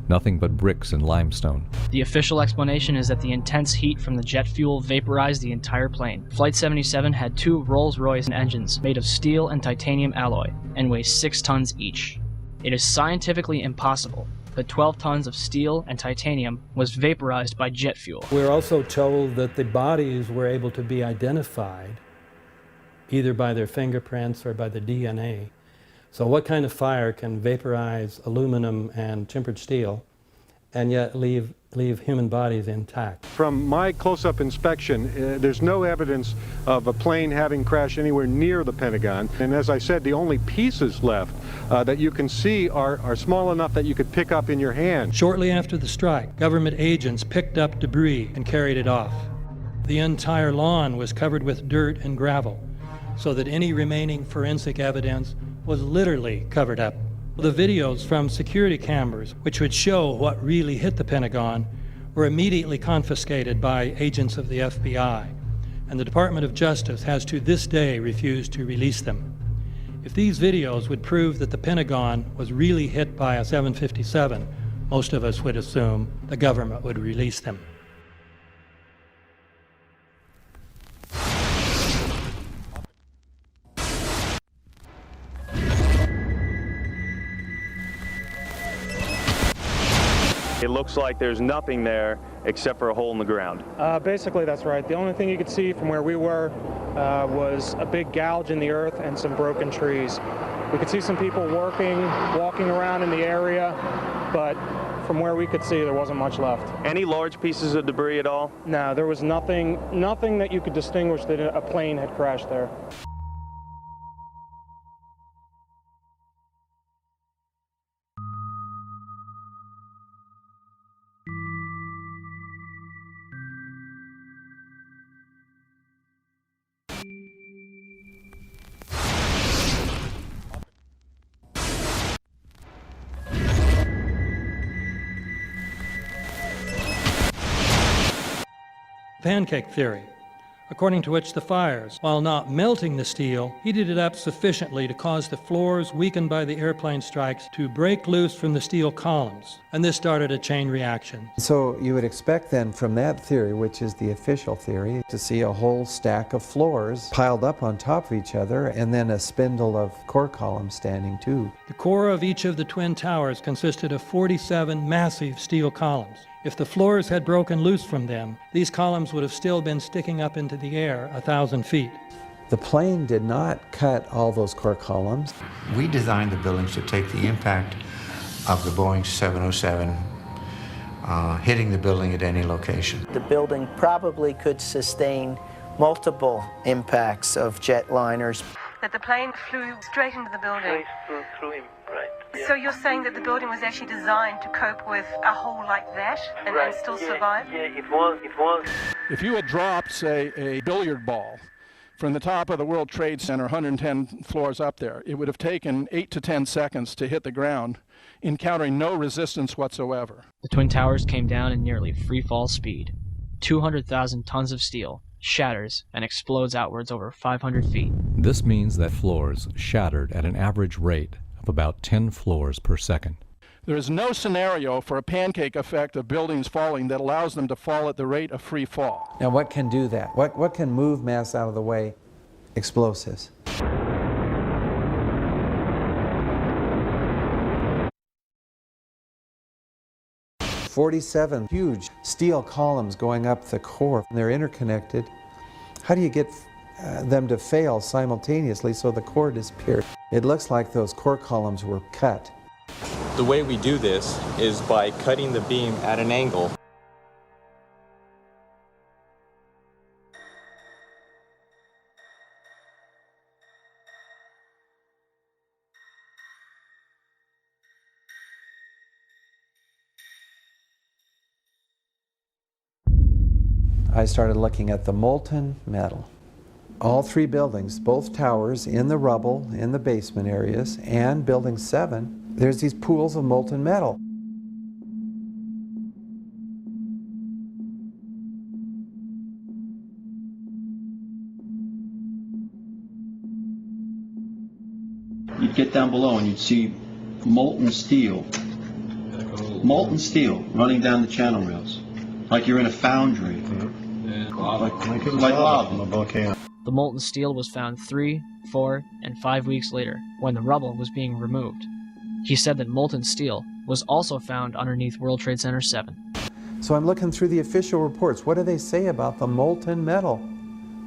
Nothing but bricks and limestone. The official explanation is that the intense heat from the jet fuel vaporized the entire plane. Flight 77 had 2 Rolls-Royce engines made of steel and titanium alloy and weigh 6 tons each. It is scientifically impossible that 12 tons of steel and titanium was vaporized by jet fuel. We're also told that the bodies were able to be identified either by their fingerprints or by the DNA. So what kind of fire can vaporize aluminum and tempered steel and yet leave human bodies intact? From my close-up inspection, there's no evidence of a plane having crashed anywhere near the Pentagon. And as I said, the only pieces left that you can see are small enough that you could pick up in your hand. Shortly after the strike, government agents picked up debris and carried it off. The entire lawn was covered with dirt and gravel, so that any remaining forensic evidence was literally covered up. The videos from security cameras, which would show what really hit the Pentagon, were immediately confiscated by agents of the FBI, and the Department of Justice has to this day refused to release them. If these videos would prove that the Pentagon was really hit by a 757, most of us would assume the government would release them. It looks like there's nothing there except for a hole in the ground. Basically, that's right. The only thing you could see from where we were was a big gouge in the earth and some broken trees. We could see some people walking around in the area, but from where we could see, there wasn't much left. Any large pieces of debris at all? No, there was nothing that you could distinguish that a plane had crashed there. Pancake theory, according to which the fires, while not melting the steel, heated it up sufficiently to cause the floors weakened by the airplane strikes to break loose from the steel columns, and this started a chain reaction. So you would expect then from that theory, which is the official theory, to see a whole stack of floors piled up on top of each other and then a spindle of core columns standing too. The core of each of the twin towers consisted of 47 massive steel columns. If the floors had broken loose from them, these columns would have still been sticking up into the air 1,000 feet. The plane did not cut all those core columns. We designed the buildings to take the impact of the Boeing 707 hitting the building at any location. The building probably could sustain multiple impacts of jetliners. That the plane flew straight into the building. Through him, right. So you're saying that the building was actually designed to cope with a hole like that and still survive? Yeah, it was. If you had dropped, say, a billiard ball from the top of the World Trade Center, 110 floors up there, it would have taken 8 to 10 seconds to hit the ground, encountering no resistance whatsoever. The Twin Towers came down in nearly free fall speed. 200,000 tons of steel, shatters, and explodes outwards over 500 feet. This means that floors shattered at an average rate of about 10 floors per second. There is no scenario for a pancake effect of buildings falling that allows them to fall at the rate of free fall. Now what can do that? What can move mass out of the way? Explosives. "47 huge steel columns going up the core. They're interconnected. How do you get them to fail simultaneously so the core disappears? It looks like those core columns were cut. The way we do this is by cutting the beam at an angle. I started looking at the molten metal. All three buildings, both towers, in the rubble, in the basement areas, and Building 7, there's these pools of molten metal. You'd get down below and you'd see molten steel running down the channel rails, like you're in a foundry. Like lava. The molten steel was found 3, 4, and 5 weeks later, when the rubble was being removed. He said that molten steel was also found underneath World Trade Center 7. So I'm looking through the official reports. What do they say about the molten metal?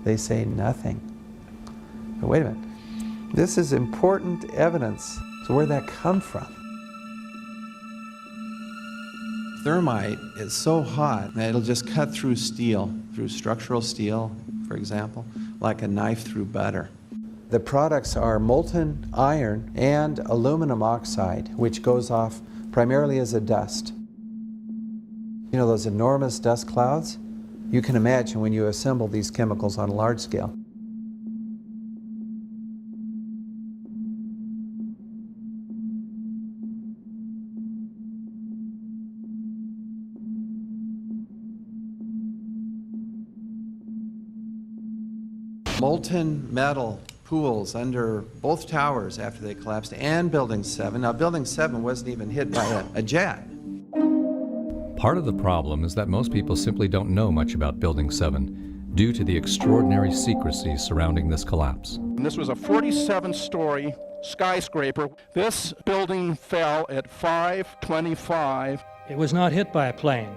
They say nothing. But wait a minute. This is important evidence. So where'd that come from? Thermite is so hot that it'll just cut through steel, through structural steel, for example, like a knife through butter. The products are molten iron and aluminum oxide, which goes off primarily as a dust. You know those enormous dust clouds? You can imagine when you assemble these chemicals on a large scale. Molten metal pools under both towers after they collapsed, and Building 7. Now, Building 7 wasn't even hit by a jet. Part of the problem is that most people simply don't know much about Building 7 due to the extraordinary secrecy surrounding this collapse. And this was a 47-story skyscraper. This building fell at 5:25. It was not hit by a plane.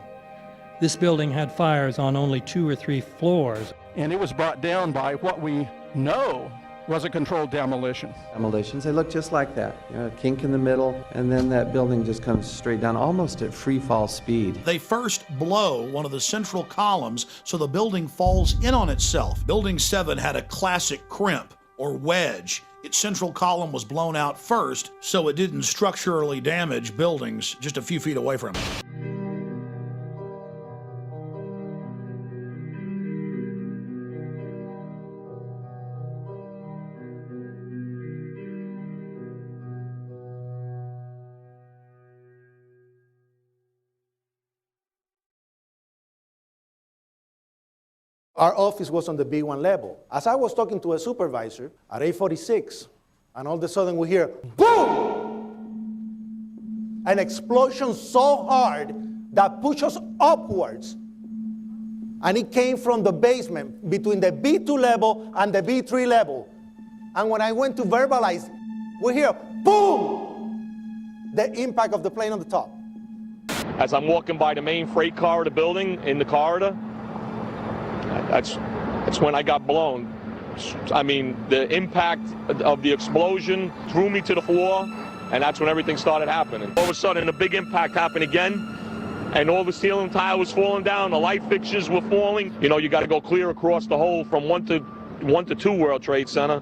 This building had fires on only 2 or 3 floors. And it was brought down by what we know was a controlled demolition. Demolitions, they look just like that. You know, a kink in the middle, and then that building just comes straight down, almost at free fall speed. They first blow one of the central columns so the building falls in on itself. Building 7 had a classic crimp or wedge. Its central column was blown out first, so it didn't structurally damage buildings just a few feet away from it. Our office was on the B1 level. As I was talking to a supervisor at 8:46, and all of a sudden we hear, boom! An explosion so hard that pushed us upwards. And it came from the basement between the B2 level and the B3 level. And when I went to verbalize, we hear, boom! The impact of the plane on the top. As I'm walking by the main freight corridor building in the corridor, that's when I got blown. I mean, the impact of the explosion threw me to the floor, and that's when everything started happening. All of a sudden, a big impact happened again, and all the ceiling tile was falling down, the light fixtures were falling. You know, you got to go clear across the whole from 1 to 2 World Trade Center,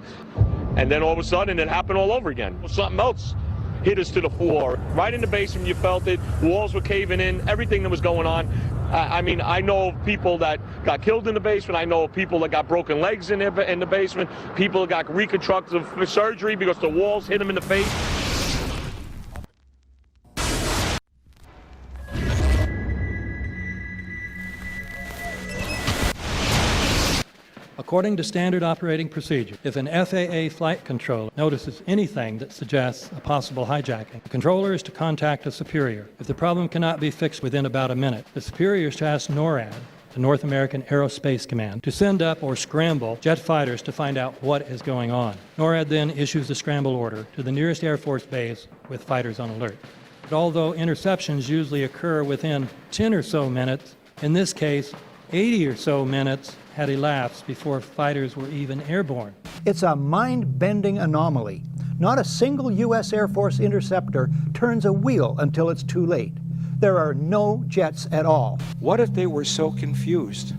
and then all of a sudden, it happened all over again. Something else hit us to the floor. Right in the basement, you felt it. Walls were caving in, everything that was going on. I mean, I know of people that got killed in the basement. I know of people that got broken legs in the basement. People that got reconstructive surgery because the walls hit them in the face. According to standard operating procedure, if an FAA flight controller notices anything that suggests a possible hijacking, the controller is to contact a superior. If the problem cannot be fixed within about a minute, the superior is to ask NORAD, the North American Aerospace Command, to send up or scramble jet fighters to find out what is going on. NORAD then issues the scramble order to the nearest Air Force base with fighters on alert. But although interceptions usually occur within 10 or so minutes, in this case, 80 or so minutes had elapsed before fighters were even airborne. It's a mind-bending anomaly. Not a single U.S. Air Force interceptor turns a wheel until it's too late. There are no jets at all. What if they were so confused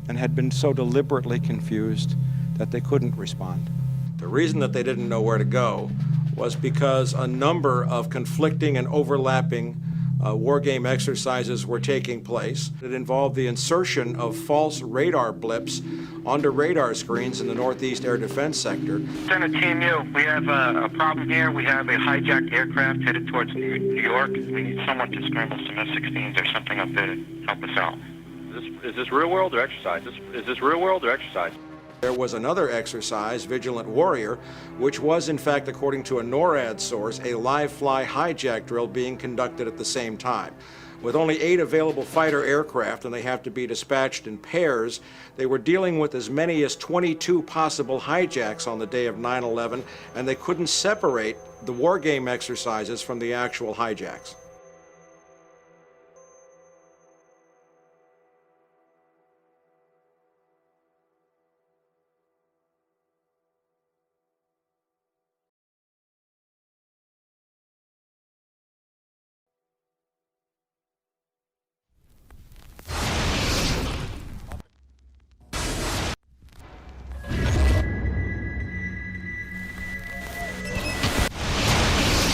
and had been so deliberately confused that they couldn't respond? The reason that they didn't know where to go was because a number of conflicting and overlapping war game exercises were taking place. It involved the insertion of false radar blips onto radar screens in the Northeast Air Defense Sector. Center Team U, we have a problem here. We have a hijacked aircraft headed towards New York. We need someone to scramble some F-16s or something up there to help us out. Is this real world or exercise? Is this real world or exercise? There was another exercise, Vigilant Warrior, which was in fact, according to a NORAD source, a live fly hijack drill being conducted at the same time. With only 8 available fighter aircraft, and they have to be dispatched in pairs, they were dealing with as many as 22 possible hijacks on the day of 9/11, and they couldn't separate the war game exercises from the actual hijacks.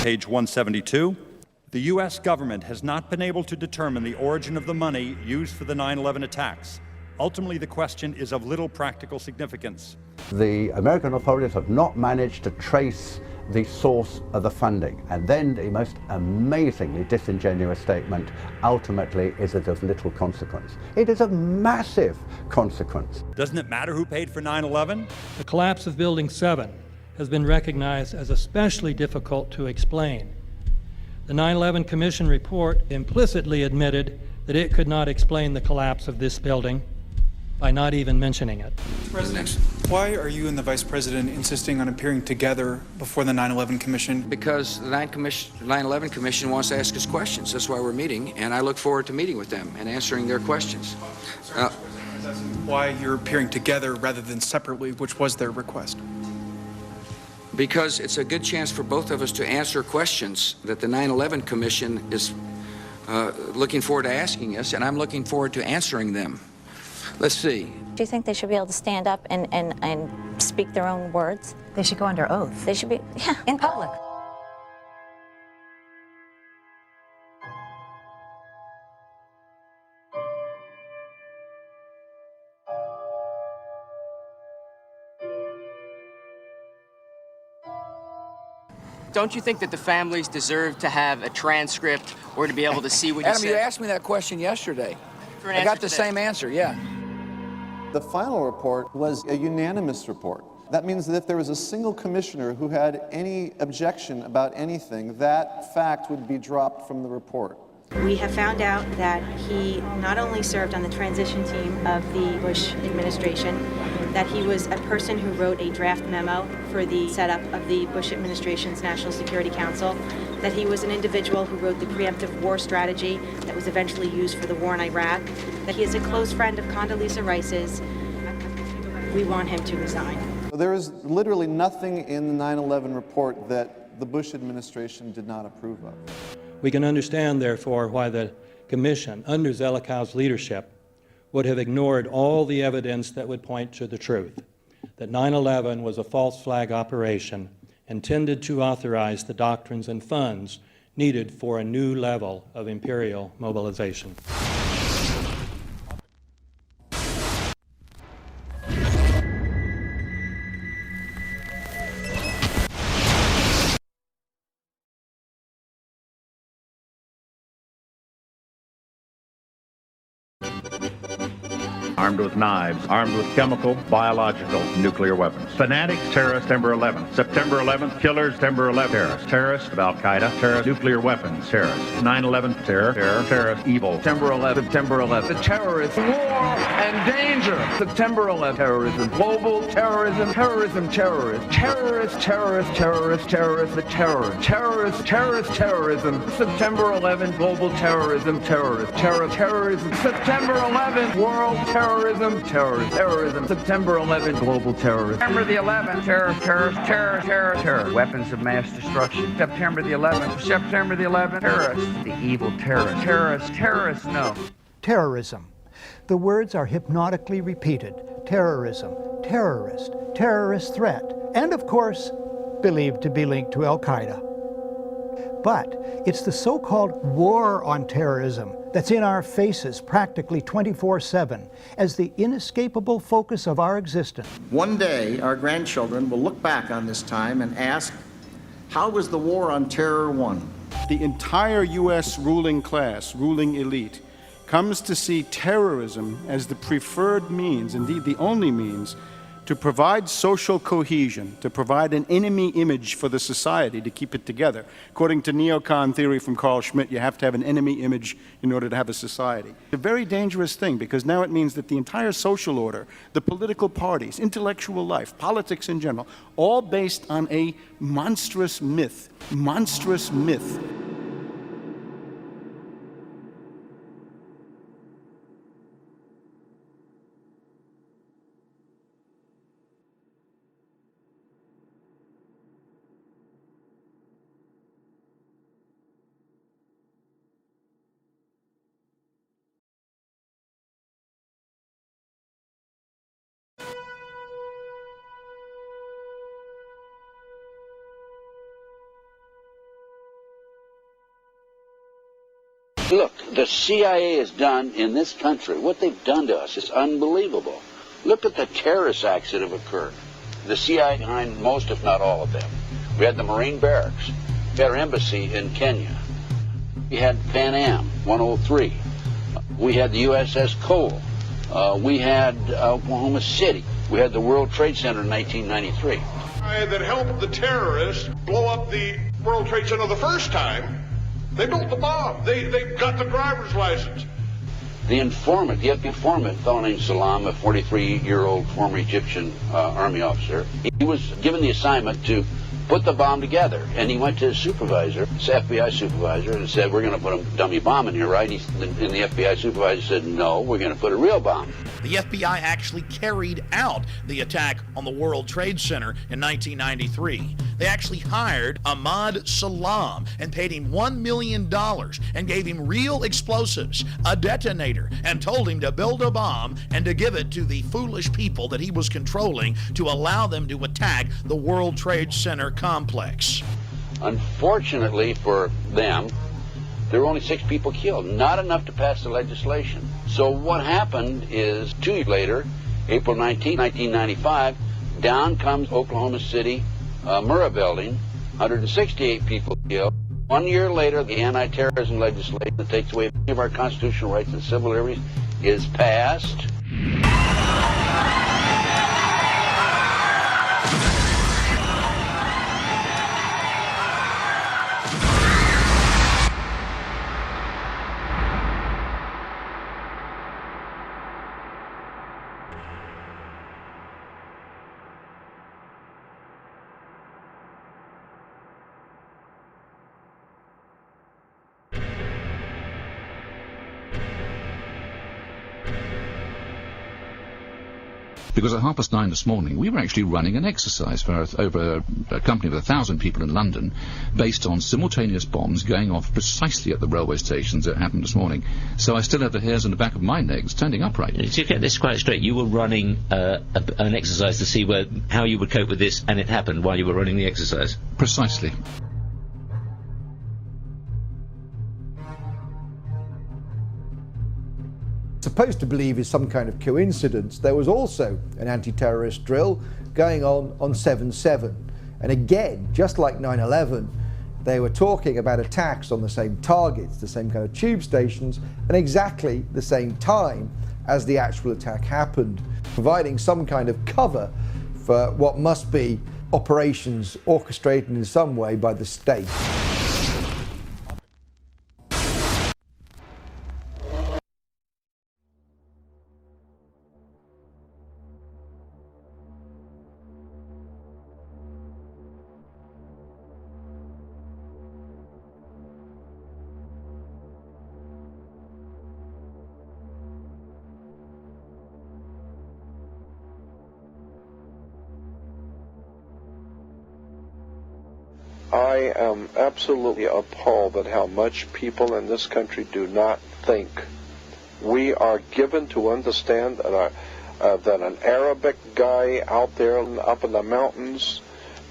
Page 172. The U.S. government has not been able to determine the origin of the money used for the 9/11 attacks. Ultimately, the question is of little practical significance. The American authorities have not managed to trace the source of the funding. And then the most amazingly disingenuous statement, ultimately, is it of little consequence. It is of massive consequence. Doesn't it matter who paid for 9/11? The collapse of Building 7 has been recognized as especially difficult to explain. The 9/11 Commission report implicitly admitted that it could not explain the collapse of this building by not even mentioning it. President, why are you and the Vice President insisting on appearing together before the 9/11 Commission? Because the 9/11 Commission wants to ask us questions. That's why we're meeting, and I look forward to meeting with them and answering their questions. Why you're appearing together rather than separately, which was their request? Because it's a good chance for both of us to answer questions that the 9/11 Commission is looking forward to asking us, and I'm looking forward to answering them. Let's see. Do you think they should be able to stand up and speak their own words? They should go under oath. They should be, yeah, in public. Don't you think that the families deserve to have a transcript or to be able to see what you Adam, said? you asked me that question yesterday. For an I answer got the today. same answer, yeah. The final report was a unanimous report. That means that if there was a single commissioner who had any objection about anything, that fact would be dropped from the report. We have found out that he not only served on the transition team of the Bush administration, that he was a person who wrote a draft memo for the setup of the Bush administration's National Security Council, that he was an individual who wrote the preemptive war strategy that was eventually used for the war in Iraq, that he is a close friend of Condoleezza Rice's. We want him to resign. There is literally nothing in the 9/11 report that the Bush administration did not approve of. We can understand, therefore, why the Commission, under Zelikow's leadership, would have ignored all the evidence that would point to the truth, that 9/11 was a false flag operation intended to authorize the doctrines and funds needed for a new level of imperial mobilization. armed with knives, armed with chemical, biological, nuclear weapons. Fanatics, terrorists, September 11th. September 11th, killers, September 11th, terrorists. Terrorists of Al-Qaeda, terrorists, nuclear weapons, terrorists. 9/11, terror, terrorists, evil. September 11th, September 11th. The terrorists, war and danger. September 11th, terrorism, global terrorism, terrorism, terrorists, terrorists, terrorists, terrorists, terrorists, the terror, terrorists, terrorists, terrorism. September 11th, global terrorism, terrorists, terrorism. September 11th, world terrorism, terrorism. September 11th, global terrorism. September the 11th, terror, weapons of mass destruction. September the 11th, terrorists, the evil terrorists, no. Terrorism. The words are hypnotically repeated. Terrorism, terrorist, terrorist threat, and of course, believed to be linked to Al-Qaeda. But it's the so-called war on terrorism that's in our faces practically 24/7 as the inescapable focus of our existence. One day, our grandchildren will look back on this time and ask, how was the war on terror won? The entire U.S. ruling class, ruling elite, comes to see terrorism as the preferred means, indeed the only means, to provide social cohesion, to provide an enemy image for the society to keep it together. According to neocon theory from Carl Schmitt, you have to have an enemy image in order to have a society. It's a very dangerous thing because now it means that the entire social order, the political parties, intellectual life, politics in general, all based on a monstrous myth. Look, the CIA has done in this country, what they've done to us is unbelievable. Look at the terrorist acts that have occurred. The CIA behind most, if not all of them. We had the Marine barracks. We had our embassy in Kenya. We had Pan Am 103. We had the USS Cole. We had Oklahoma City. We had the World Trade Center in 1993. That helped the terrorists blow up the World Trade Center the first time. They built the bomb. They got the driver's license. The informant, the informant, a fellow named Salam, a 43-year-old former Egyptian army officer, he was given the assignment to put the bomb together. And he went to his supervisor, his FBI supervisor, and said, we're going to put a dummy bomb in here, right? And the FBI supervisor said, no, we're going to put a real bomb. The FBI actually carried out the attack on the World Trade Center in 1993. They actually hired Ahmad Salam and paid him $1 million and gave him real explosives, a detonator, and told him to build a bomb and to give it to the foolish people that he was controlling to allow them to attack the World Trade Center complex. Unfortunately for them, there were only 6 people killed, not enough to pass the legislation. So what happened is 2 years later, April 19, 1995, down comes Oklahoma City Murrah building, 168 people killed. 1 year later, the anti-terrorism legislation that takes away many of our constitutional rights and civil liberties is passed. Because at 9:30 this morning, we were actually running an exercise for over a company of 1,000 people in London, based on simultaneous bombs going off precisely at the railway stations that happened this morning. So I still have the hairs on the back of my neck standing upright. To get this quite straight, you were running an exercise to see how you would cope with this, and it happened while you were running the exercise? Precisely. Supposed to believe is some kind of coincidence, there was also an anti-terrorist drill going on 7/7. And again, just like 9/11, they were talking about attacks on the same targets, the same kind of tube stations, and exactly the same time. as the actual attack happened, providing some kind of cover for what must be operations orchestrated in some way by the state. I am absolutely appalled at how much people in this country do not think. We are given to understand that, that an Arabic guy out there up in the mountains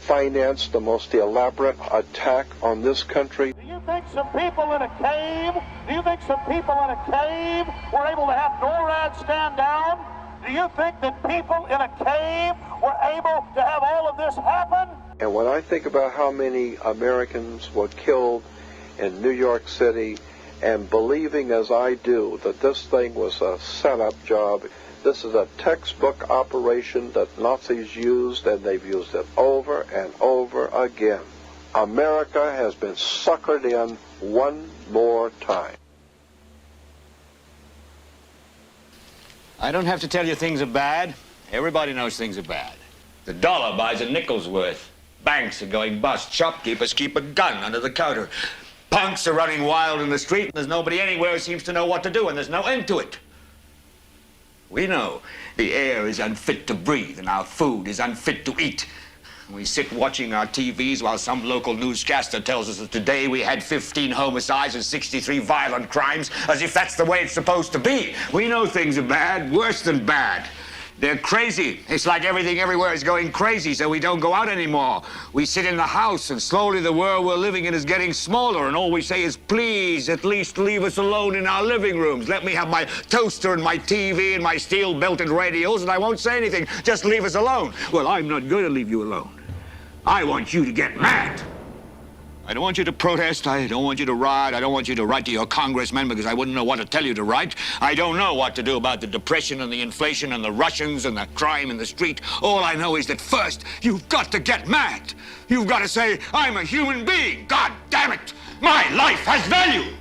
financed the most elaborate attack on this country. Do you think some people in a cave, were able to have NORAD stand down? Do you think that people in a cave were able to have all of this happen? And when I think about how many Americans were killed in New York City, and believing as I do that this thing was a setup job, this is a textbook operation that Nazis used, and they've used it over and over again. America has been suckered in one more time. I don't have to tell you things are bad. Everybody knows things are bad. The dollar buys a nickel's worth. Banks are going bust. Shopkeepers keep a gun under the counter. Punks are running wild in the street, and there's nobody anywhere who seems to know what to do, and there's no end to it. We know the air is unfit to breathe, and our food is unfit to eat. We sit watching our TVs while some local newscaster tells us that today we had 15 homicides and 63 violent crimes, as if that's the way it's supposed to be. We know things are bad, worse than bad. They're crazy. It's like everything everywhere is going crazy, so we don't go out anymore. We sit in the house, and slowly the world we're living in is getting smaller, and all we say is, please, at least leave us alone in our living rooms. Let me have my toaster and my TV and my steel-belted radios, and I won't say anything. Just leave us alone. Well, I'm not going to leave you alone. I want you to get mad. I don't want you to protest. I don't want you to riot. I don't want you to write to your congressmen because I wouldn't know what to tell you to write. I don't know what to do about the depression and the inflation and the Russians and the crime in the street. All I know is that first, you've got to get mad. You've got to say, I'm a human being. God damn it. My life has value.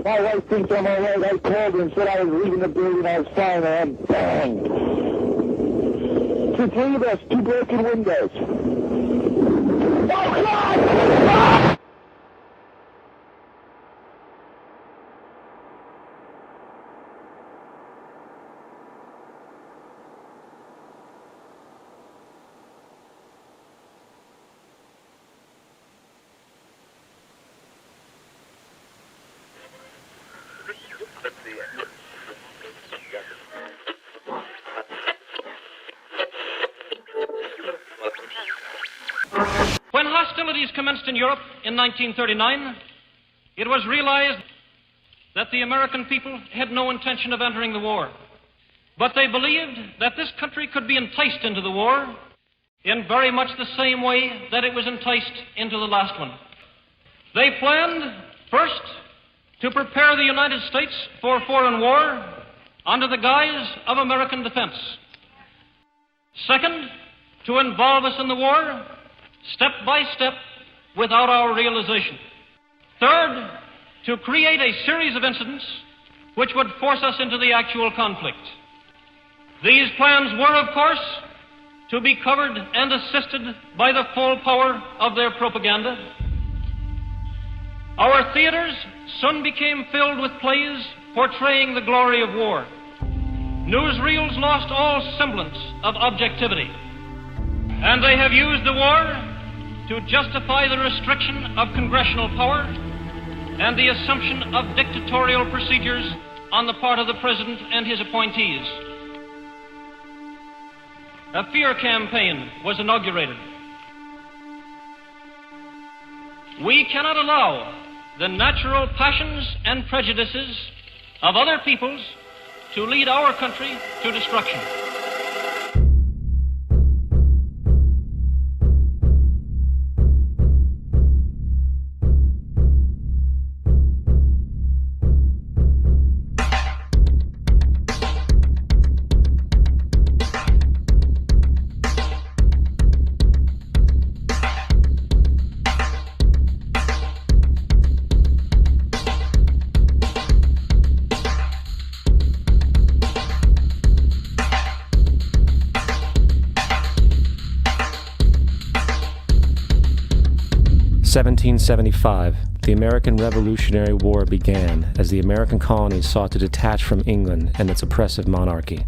My wife thinks I'm all right. I called her and said I was leaving the building. I was fine, and bang. To three of us, 2 broken windows. Oh, God! Ah! When hostilities commenced in Europe in 1939, it was realized that the American people had no intention of entering the war. But they believed that this country could be enticed into the war in very much the same way that it was enticed into the last one. They planned, first, to prepare the United States for foreign war under the guise of American defense. Second, to involve us in the war step by step without our realization. Third, to create a series of incidents which would force us into the actual conflict. These plans were, of course, to be covered and assisted by the full power of their propaganda. Our theaters soon became filled with plays portraying the glory of war. newsreels lost all semblance of objectivity, and they have used the war to justify the restriction of congressional power and the assumption of dictatorial procedures on the part of the President and his appointees. A fear campaign was inaugurated. We cannot allow the natural passions and prejudices of other peoples to lead our country to destruction. (1775), the American Revolutionary War began as the American colonies sought to detach from England and its oppressive monarchy.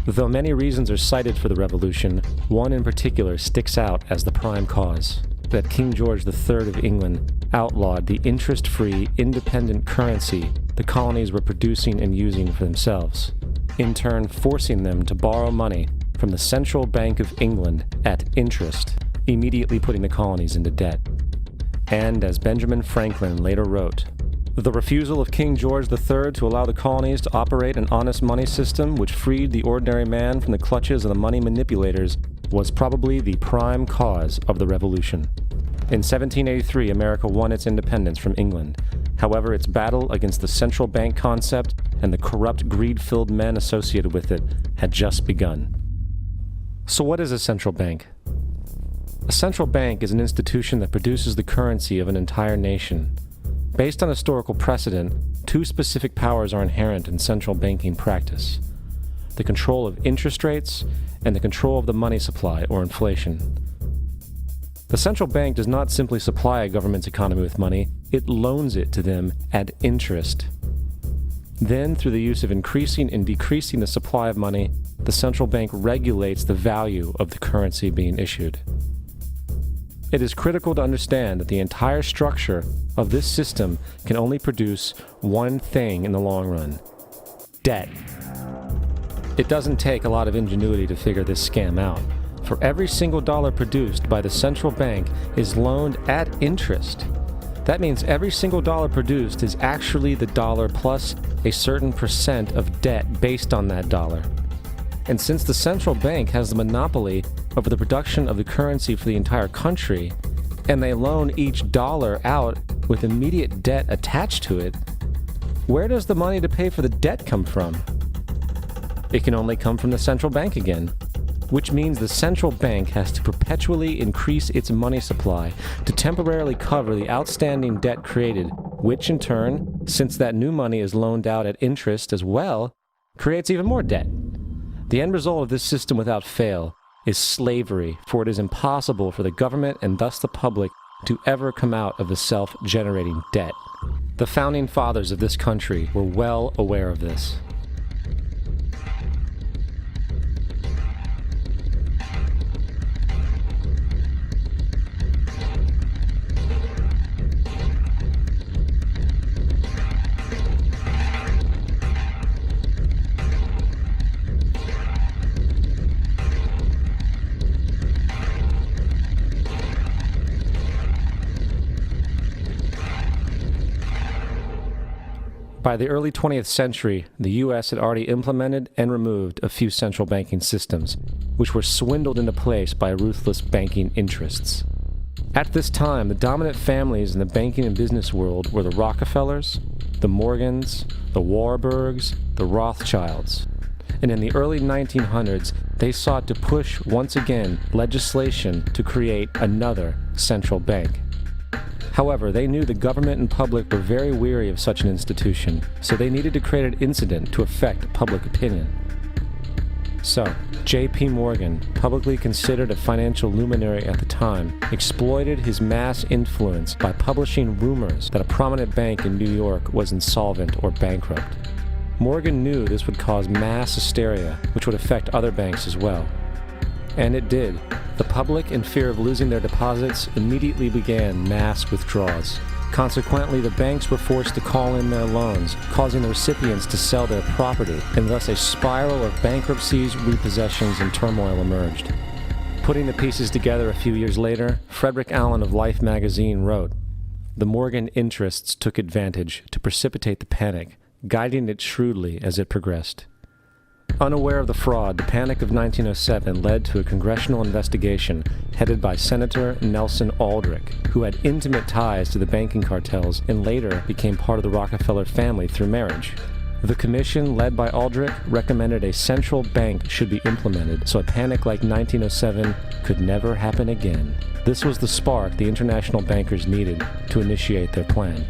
Though many reasons are cited for the revolution, one in particular sticks out as the prime cause: that King George III of England outlawed the interest-free, independent currency the colonies were producing and using for themselves, in turn forcing them to borrow money from the Central Bank of England at interest, immediately putting the colonies into debt. And as Benjamin Franklin later wrote, the refusal of King George III to allow the colonies to operate an honest money system which freed the ordinary man from the clutches of the money manipulators was probably the prime cause of the revolution. In 1783, America won its independence from England. However, its battle against the central bank concept and the corrupt, greed-filled men associated with it had just begun. So what is a central bank? A central bank is an institution that produces the currency of an entire nation. Based on historical precedent, two specific powers are inherent in central banking practice: the control of interest rates and the control of the money supply, or inflation. The central bank does not simply supply a government's economy with money, it loans it to them at interest. Then, through the use of increasing and decreasing the supply of money, the central bank regulates the value of the currency being issued. It is critical to understand that the entire structure of this system can only produce one thing in the long run: debt. It doesn't take a lot of ingenuity to figure this scam out. For every single dollar produced by the central bank is loaned at interest. That means every single dollar produced is actually the dollar plus a certain percent of debt based on that dollar. And since the central bank has the monopoly over the production of the currency for the entire country, and they loan each dollar out with immediate debt attached to it, where does the money to pay for the debt come from? It can only come from the central bank again, which means the central bank has to perpetually increase its money supply to temporarily cover the outstanding debt created, which in turn, since that new money is loaned out at interest as well, creates even more debt. The end result of this system without fail is slavery, for it is impossible for the government and thus the public to ever come out of the self-generating debt. The founding fathers of this country were well aware of this. By the early 20th century, the U.S. had already implemented and removed a few central banking systems, which were swindled into place by ruthless banking interests. At this time, the dominant families in the banking and business world were the Rockefellers, the Morgans, the Warburgs, the Rothschilds. And in the early 1900s, they sought to push, once again, legislation to create another central bank. However, they knew the government and public were very weary of such an institution, so they needed to create an incident to affect public opinion. So, J.P. Morgan, publicly considered a financial luminary at the time, exploited his mass influence by publishing rumors that a prominent bank in New York was insolvent or bankrupt. Morgan knew this would cause mass hysteria, which would affect other banks as well. And it did. The public, in fear of losing their deposits, immediately began mass withdrawals. Consequently, the banks were forced to call in their loans, causing the recipients to sell their property, and thus a spiral of bankruptcies, repossessions, and turmoil emerged. Putting the pieces together a few years later, Frederick Allen of Life magazine wrote, "The Morgan interests took advantage to precipitate the panic, guiding it shrewdly as it progressed." Unaware of the fraud, the Panic of 1907 led to a congressional investigation headed by Senator Nelson Aldrich, who had intimate ties to the banking cartels and later became part of the Rockefeller family through marriage. The commission, led by Aldrich, recommended a central bank should be implemented so a panic like 1907 could never happen again. This was the spark the international bankers needed to initiate their plan.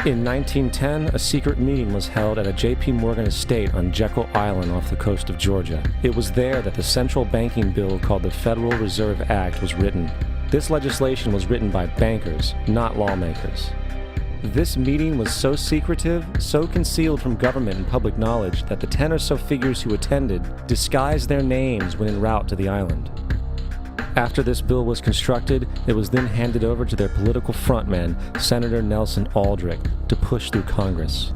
In 1910, a secret meeting was held at a J.P. Morgan estate on Jekyll Island off the coast of Georgia. It was there that the central banking bill called the Federal Reserve Act was written. This legislation was written by bankers, not lawmakers. This meeting was so secretive, so concealed from government and public knowledge that the 10 or so figures who attended disguised their names when en route to the island. After this bill was constructed, it was then handed over to their political frontman, Senator Nelson Aldrich, to push through Congress.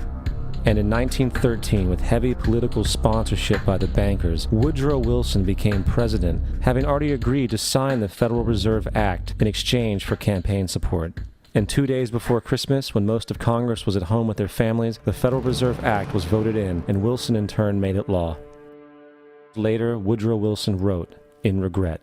And in 1913, with heavy political sponsorship by the bankers, Woodrow Wilson became president, having already agreed to sign the Federal Reserve Act in exchange for campaign support. And 2 days before Christmas, when most of Congress was at home with their families, the Federal Reserve Act was voted in, and Wilson in turn made it law. Later, Woodrow Wilson wrote, in regret,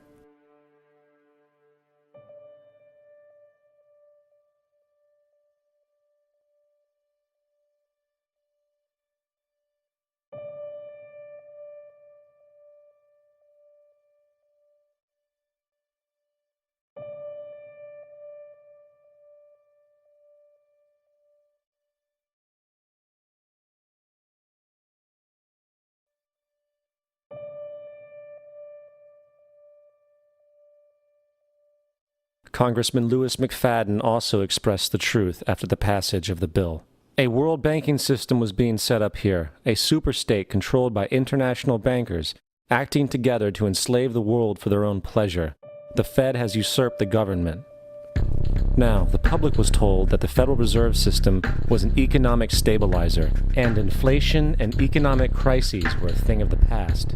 Congressman Louis McFadden also expressed the truth after the passage of the bill. A world banking system was being set up here, a superstate controlled by international bankers, acting together to enslave the world for their own pleasure. The Fed has usurped the government. Now, the public was told that the Federal Reserve System was an economic stabilizer, and inflation and economic crises were a thing of the past.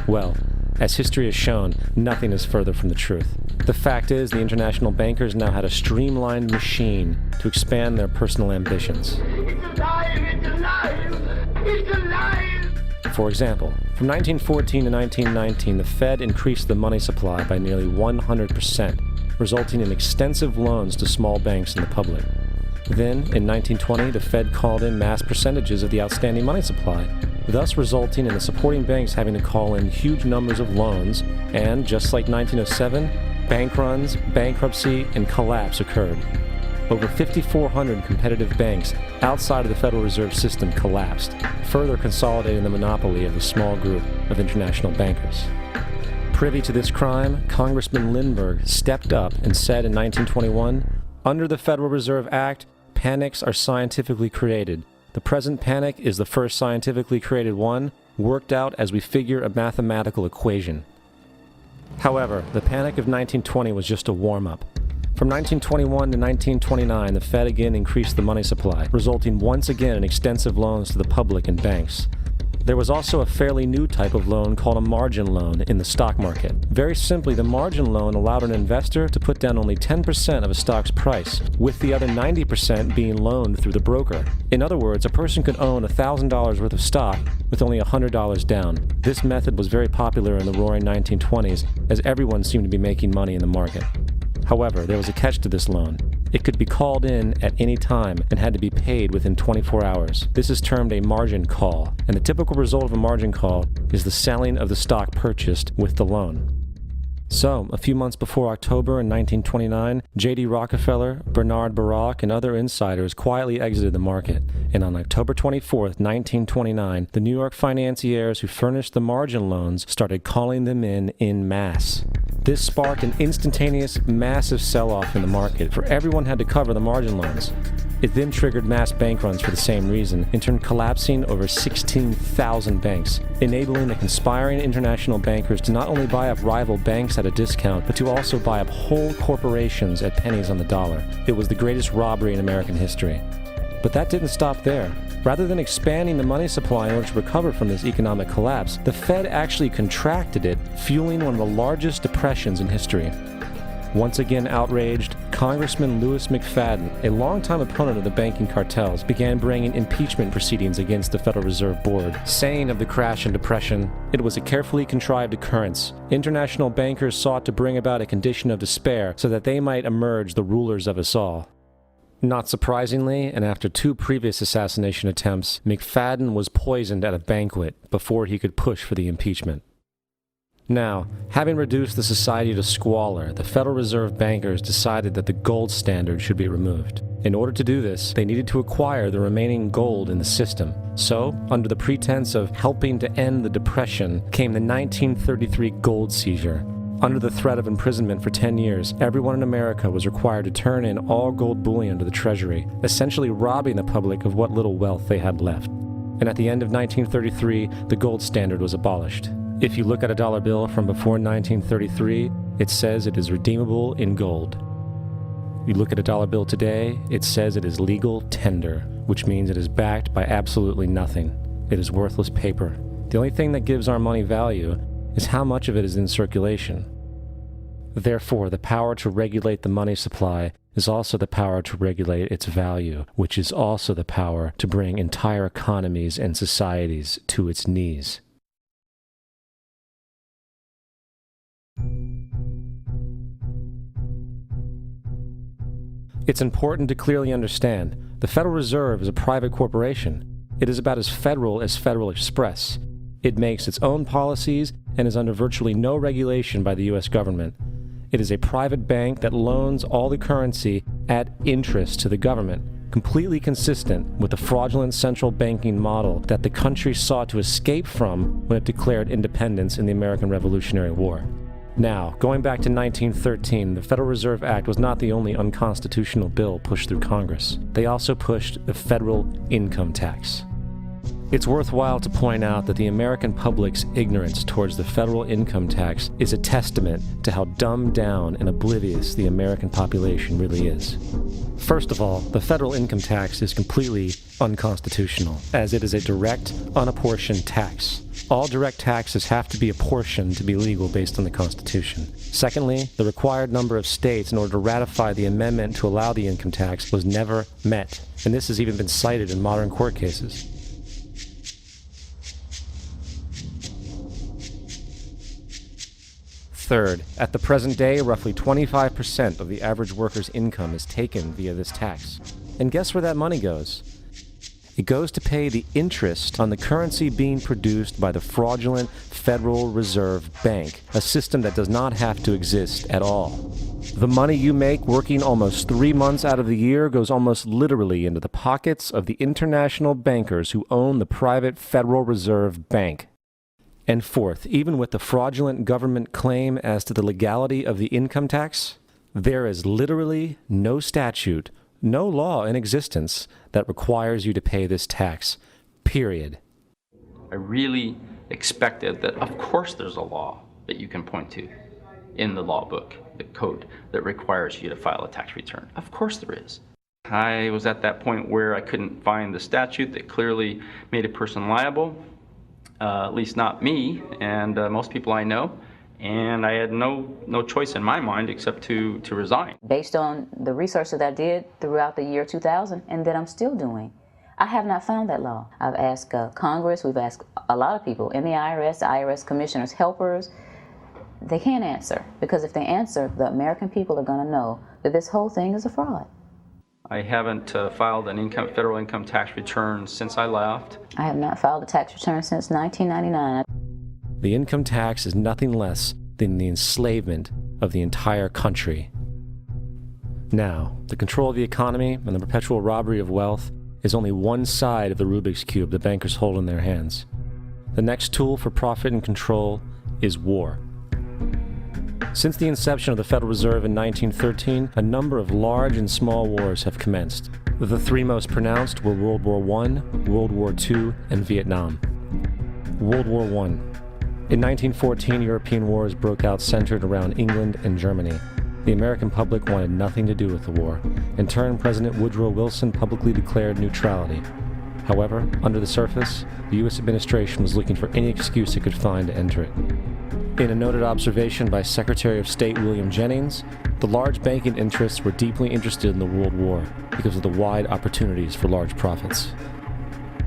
Well, as history has shown, nothing is further from the truth. The fact is, the international bankers now had a streamlined machine to expand their personal ambitions. It's alive! It's alive! It's alive! For example, from 1914 to 1919, the Fed increased the money supply by nearly 100%, resulting in extensive loans to small banks and the public. Then, in 1920, the Fed called in mass percentages of the outstanding money supply, thus resulting in the supporting banks having to call in huge numbers of loans, and, just like 1907, bank runs, bankruptcy, and collapse occurred. Over 5,400 competitive banks outside of the Federal Reserve System collapsed, further consolidating the monopoly of a small group of international bankers. Privy to this crime, Congressman Lindbergh stepped up and said in 1921, "Under the Federal Reserve Act, panics are scientifically created. The present panic is the first scientifically created one, worked out as we figure a mathematical equation." However, the panic of 1920 was just a warm-up. From 1921 to 1929, the Fed again increased the money supply, resulting once again in extensive loans to the public and banks. There was also a fairly new type of loan called a margin loan in the stock market. Very simply, the margin loan allowed an investor to put down only 10% of a stock's price, with the other 90% being loaned through the broker. In other words, a person could own $1,000 worth of stock with only $100 down. This method was very popular in the roaring 1920s, as everyone seemed to be making money in the market. However, there was a catch to this loan. It could be called in at any time and had to be paid within 24 hours. This is termed a margin call, and the typical result of a margin call is the selling of the stock purchased with the loan. So, a few months before October in 1929, J.D. Rockefeller, Bernard Baruch, and other insiders quietly exited the market, and on October 24, 1929, the New York financiers who furnished the margin loans started calling them in masse. This sparked an instantaneous, massive sell-off in the market, for everyone had to cover the margin loans. It then triggered mass bank runs for the same reason, in turn collapsing over 16,000 banks, enabling the conspiring international bankers to not only buy up rival banks at a discount, but to also buy up whole corporations at pennies on the dollar. It was the greatest robbery in American history. But that didn't stop there. Rather than expanding the money supply in order to recover from this economic collapse, the Fed actually contracted it, fueling one of the largest depressions in history. Once again outraged, Congressman Louis McFadden, a longtime opponent of the banking cartels, began bringing impeachment proceedings against the Federal Reserve Board, saying of the crash and depression, it was a carefully contrived occurrence. International bankers sought to bring about a condition of despair so that they might emerge the rulers of us all. Not surprisingly, and after 2 previous assassination attempts, McFadden was poisoned at a banquet before he could push for the impeachment. Now, having reduced the society to squalor, the Federal Reserve bankers decided that the gold standard should be removed. In order to do this, they needed to acquire the remaining gold in the system. So, under the pretense of helping to end the Depression, came the 1933 gold seizure. Under the threat of imprisonment for 10 years, everyone in America was required to turn in all gold bullion to the Treasury, essentially robbing the public of what little wealth they had left. And at the end of 1933, the gold standard was abolished. If you look at a dollar bill from before 1933, it says it is redeemable in gold. You look at a dollar bill today, it says it is legal tender, which means it is backed by absolutely nothing. It is worthless paper. The only thing that gives our money value is how much of it is in circulation. Therefore, the power to regulate the money supply is also the power to regulate its value, which is also the power to bring entire economies and societies to its knees. It's important to clearly understand, the Federal Reserve is a private corporation. It is about as Federal Express. It makes its own policies and is under virtually no regulation by the U.S. government. It is a private bank that loans all the currency at interest to the government, completely consistent with the fraudulent central banking model that the country sought to escape from when it declared independence in the American Revolutionary War. Now, going back to 1913, the Federal Reserve Act was not the only unconstitutional bill pushed through Congress. They also pushed the federal income tax. It's worthwhile to point out that the American public's ignorance towards the federal income tax is a testament to how dumbed down and oblivious the American population really is. First of all, the federal income tax is completely unconstitutional, as it is a direct, unapportioned tax. All direct taxes have to be apportioned to be legal based on the Constitution. Secondly, the required number of states in order to ratify the amendment to allow the income tax was never met, and this has even been cited in modern court cases. Third, at the present day, roughly 25% of the average worker's income is taken via this tax. And guess where that money goes? It goes to pay the interest on the currency being produced by the fraudulent Federal Reserve Bank, a system that does not have to exist at all. The money you make working almost 3 months out of the year goes almost literally into the pockets of the international bankers who own the private Federal Reserve Bank. And fourth, even with the fraudulent government claim as to the legality of the income tax, there is literally no statute, no law in existence that requires you to pay this tax, period. I really expected that, of course, there's a law that you can point to in the law book, the code, that requires you to file a tax return. Of course there is. I was at that point where I couldn't find the statute that clearly made a person liable. At least not me and most people I know, and I had no choice in my mind except to resign. Based on the research that I did throughout the year 2000 and that I'm still doing, I have not found that law. I've asked Congress, we've asked a lot of people in the IRS commissioners, helpers. They can't answer, because if they answer, the American people are going to know that this whole thing is a fraud. I haven't filed an federal income tax return since I left. I have not filed a tax return since 1999. The income tax is nothing less than the enslavement of the entire country. Now, the control of the economy and the perpetual robbery of wealth is only one side of the Rubik's Cube the bankers hold in their hands. The next tool for profit and control is war. Since the inception of the Federal Reserve in 1913, a number of large and small wars have commenced. The three most pronounced were World War I, World War II, and Vietnam. World War I. In 1914, European wars broke out centered around England and Germany. The American public wanted nothing to do with the war. In turn, President Woodrow Wilson publicly declared neutrality. However, under the surface, the U.S. administration was looking for any excuse it could find to enter it. In a noted observation by Secretary of State William Jennings, the large banking interests were deeply interested in the World War because of the wide opportunities for large profits.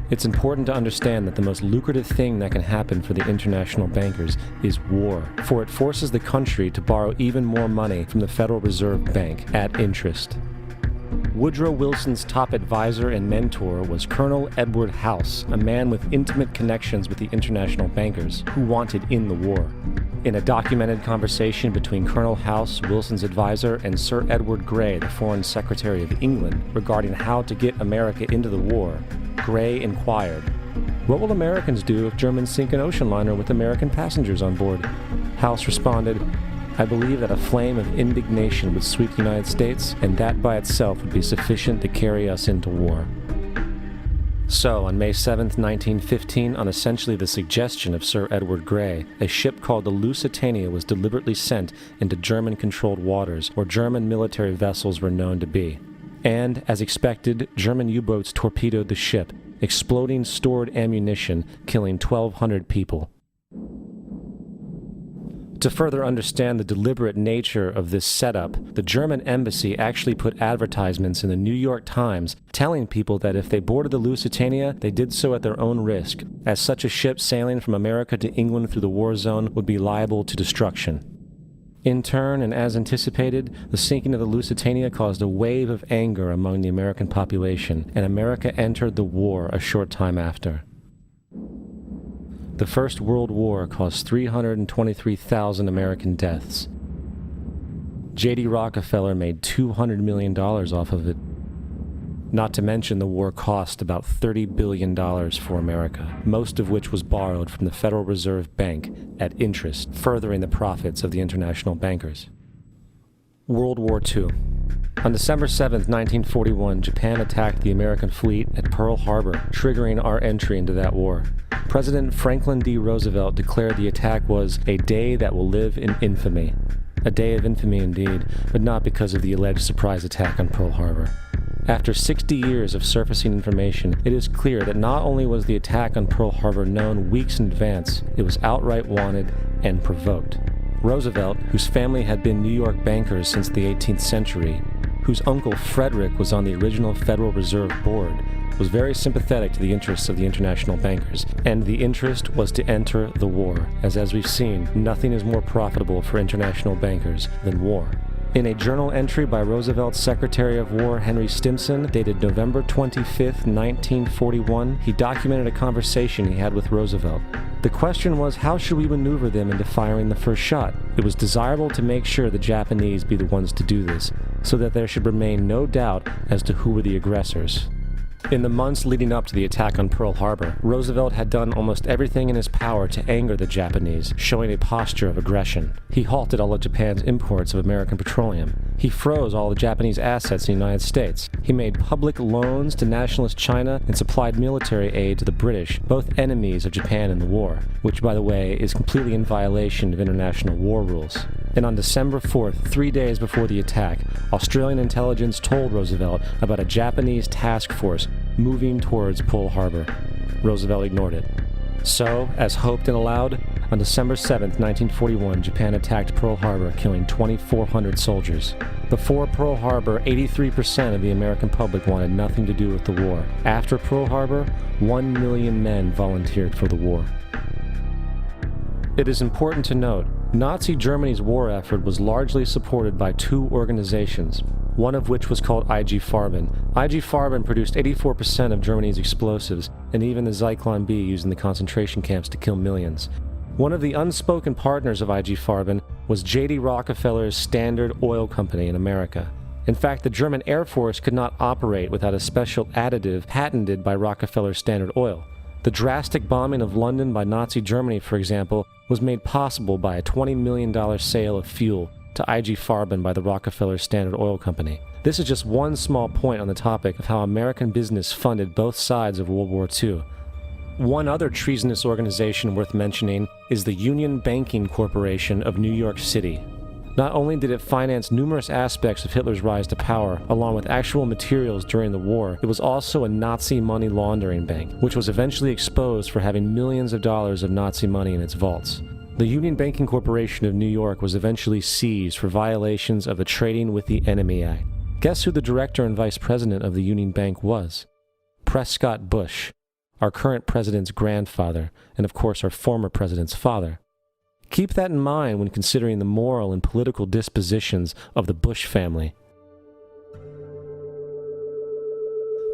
It's important to understand that the most lucrative thing that can happen for the international bankers is war, for it forces the country to borrow even more money from the Federal Reserve Bank at interest. Woodrow Wilson's top advisor and mentor was Colonel Edward House, a man with intimate connections with the international bankers who wanted in the war. In a documented conversation between Colonel House, Wilson's advisor, and Sir Edward Grey, the Foreign Secretary of England, regarding how to get America into the war, Grey inquired, "What will Americans do if Germans sink an ocean liner with American passengers on board?" House responded, "I believe that a flame of indignation would sweep the United States, and that by itself would be sufficient to carry us into war." So, on May 7, 1915, on essentially the suggestion of Sir Edward Grey, a ship called the Lusitania was deliberately sent into German-controlled waters, where German military vessels were known to be. And, as expected, German U-boats torpedoed the ship, exploding stored ammunition, killing 1,200 people. To further understand the deliberate nature of this setup, the German embassy actually put advertisements in the New York Times telling people that if they boarded the Lusitania, they did so at their own risk, as such a ship sailing from America to England through the war zone would be liable to destruction. In turn, and as anticipated, the sinking of the Lusitania caused a wave of anger among the American population, and America entered the war a short time after. The First World War caused 323,000 American deaths. J.D. Rockefeller made $200 million off of it. Not to mention the war cost about $30 billion for America, most of which was borrowed from the Federal Reserve Bank at interest, furthering the profits of the international bankers. World War II. On December 7, 1941, Japan attacked the American fleet at Pearl Harbor, triggering our entry into that war. President Franklin D. Roosevelt declared the attack was a day that will live in infamy. A day of infamy indeed, but not because of the alleged surprise attack on Pearl Harbor. After 60 years of surfacing information, it is clear that not only was the attack on Pearl Harbor known weeks in advance, it was outright wanted and provoked. Roosevelt, whose family had been New York bankers since the 18th century, whose uncle Frederick was on the original Federal Reserve Board, was very sympathetic to the interests of the international bankers, and the interest was to enter the war, as we've seen, nothing is more profitable for international bankers than war. In a journal entry by Roosevelt's Secretary of War Henry Stimson, dated November 25, 1941, he documented a conversation he had with Roosevelt. The question was, how should we maneuver them into firing the first shot? It was desirable to make sure the Japanese be the ones to do this, so that there should remain no doubt as to who were the aggressors. In the months leading up to the attack on Pearl Harbor, Roosevelt had done almost everything in his power to anger the Japanese, showing a posture of aggression. He halted all of Japan's imports of American petroleum. He froze all the Japanese assets in the United States. He made public loans to nationalist China and supplied military aid to the British, both enemies of Japan in the war, which, by the way, is completely in violation of international war rules. And on December 4th, 3 days before the attack, Australian intelligence told Roosevelt about a Japanese task force moving towards Pearl Harbor. Roosevelt ignored it. So, as hoped and allowed, on December 7th, 1941, Japan attacked Pearl Harbor, killing 2,400 soldiers. Before Pearl Harbor, 83% of the American public wanted nothing to do with the war. After Pearl Harbor, 1 million men volunteered for the war. It is important to note, Nazi Germany's war effort was largely supported by two organizations, one of which was called IG Farben. IG Farben produced 84% of Germany's explosives, and even the Zyklon B used in the concentration camps to kill millions. One of the unspoken partners of IG Farben was J.D. Rockefeller's Standard Oil Company in America. In fact, the German Air Force could not operate without a special additive patented by Rockefeller's Standard Oil. The drastic bombing of London by Nazi Germany, for example, was made possible by a $20 million sale of fuel to IG Farben by the Rockefeller Standard Oil Company. This is just one small point on the topic of how American business funded both sides of World War II. One other treasonous organization worth mentioning is the Union Banking Corporation of New York City. Not only did it finance numerous aspects of Hitler's rise to power, along with actual materials during the war, it was also a Nazi money laundering bank, which was eventually exposed for having millions of dollars of Nazi money in its vaults. The Union Banking Corporation of New York was eventually seized for violations of the Trading with the Enemy Act. Guess who the director and vice president of the Union Bank was? Prescott Bush, our current president's grandfather, and of course our former president's father. Keep that in mind when considering the moral and political dispositions of the Bush family.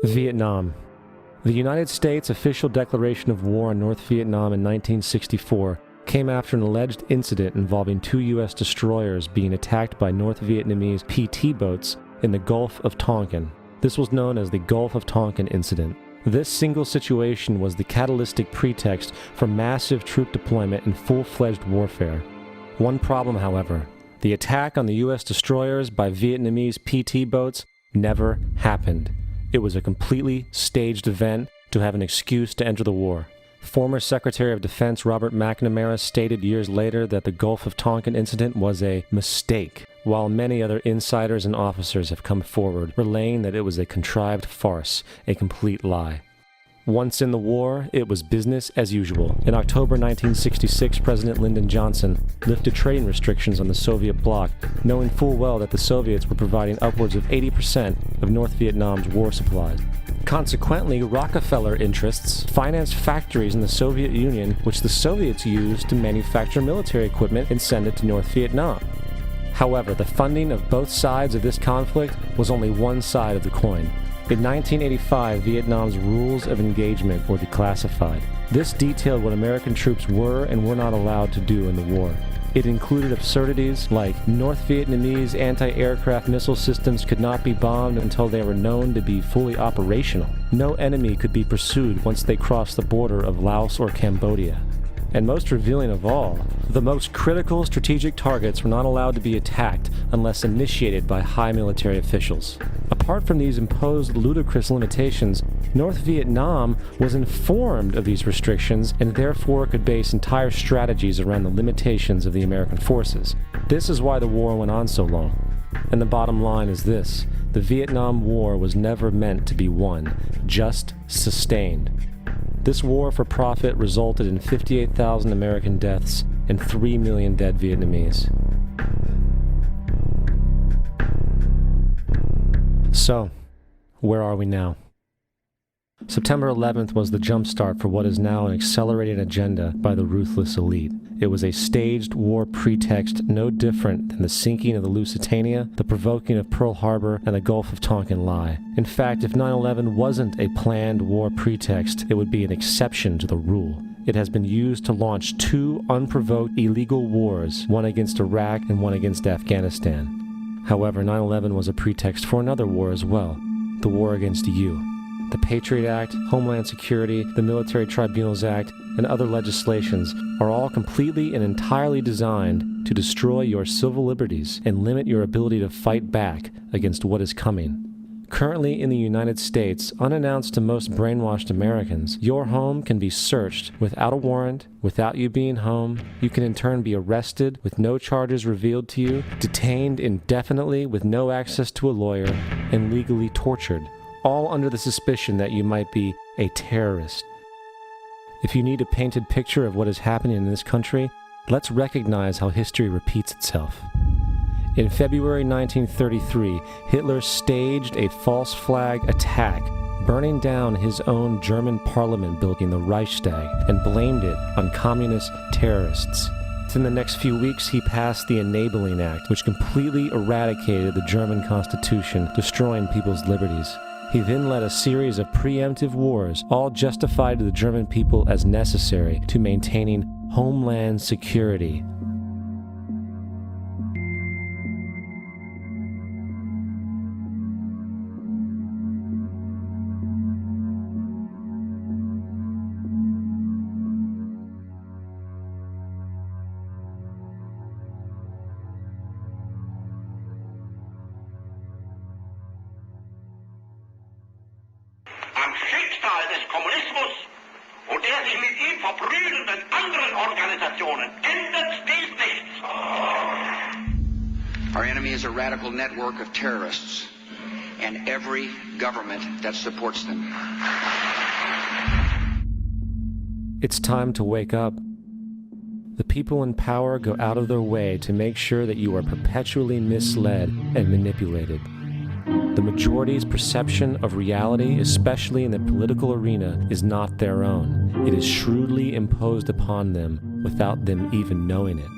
Vietnam. The United States' official declaration of war on North Vietnam in 1964 came after an alleged incident involving 2 U.S. destroyers being attacked by North Vietnamese PT boats in the Gulf of Tonkin. This was known as the Gulf of Tonkin Incident. This single situation was the catalytic pretext for massive troop deployment and full-fledged warfare. One problem, however, the attack on the U.S. destroyers by Vietnamese PT boats never happened. It was a completely staged event to have an excuse to enter the war. Former Secretary of Defense Robert McNamara stated years later that the Gulf of Tonkin incident was a mistake, while many other insiders and officers have come forward, relaying that it was a contrived farce, a complete lie. Once in the war, it was business as usual. In October 1966, President Lyndon Johnson lifted trading restrictions on the Soviet bloc, knowing full well that the Soviets were providing upwards of 80% of North Vietnam's war supplies. Consequently, Rockefeller interests financed factories in the Soviet Union, which the Soviets used to manufacture military equipment and send it to North Vietnam. However, the funding of both sides of this conflict was only one side of the coin. In 1985, Vietnam's rules of engagement were declassified. This detailed what American troops were and were not allowed to do in the war. It included absurdities like North Vietnamese anti-aircraft missile systems could not be bombed until they were known to be fully operational. No enemy could be pursued once they crossed the border of Laos or Cambodia. And most revealing of all, the most critical strategic targets were not allowed to be attacked unless initiated by high military officials. Apart from these imposed ludicrous limitations, North Vietnam was informed of these restrictions and therefore could base entire strategies around the limitations of the American forces. This is why the war went on so long. And the bottom line is this: the Vietnam War was never meant to be won, just sustained. This war for profit resulted in 58,000 American deaths and 3 million dead Vietnamese. So, where are we now? September 11th was the jumpstart for what is now an accelerated agenda by the ruthless elite. It was a staged war pretext no different than the sinking of the Lusitania, the provoking of Pearl Harbor, and the Gulf of Tonkin lie. In fact, if 9/11 wasn't a planned war pretext, it would be an exception to the rule. It has been used to launch 2 unprovoked illegal wars, one against Iraq and one against Afghanistan. However, 9/11 was a pretext for another war as well, the war against you. The Patriot Act, Homeland Security, the Military Tribunals Act, and other legislations are all completely and entirely designed to destroy your civil liberties and limit your ability to fight back against what is coming. Currently in the United States, unannounced to most brainwashed Americans, your home can be searched without a warrant, without you being home. You can in turn be arrested with no charges revealed to you, detained indefinitely with no access to a lawyer, and legally tortured, all under the suspicion that you might be a terrorist. If you need a painted picture of what is happening in this country, let's recognize how history repeats itself. In February 1933, Hitler staged a false flag attack, burning down his own German parliament building, the Reichstag, and blamed it on communist terrorists. In the next few weeks, he passed the Enabling Act, which completely eradicated the German Constitution, destroying people's liberties. He then led a series of preemptive wars, all justified to the German people as necessary to maintaining homeland security. ihm verprügeln mit anderen Organisationen. Ändert dies nicht. Our enemy is a radical network of terrorists and every government that supports them. It's time to wake up. The people in power go out of their way to make sure that you are perpetually misled and manipulated. The majority's perception of reality, especially in the political arena, is not their own. It is shrewdly imposed upon them without them even knowing it.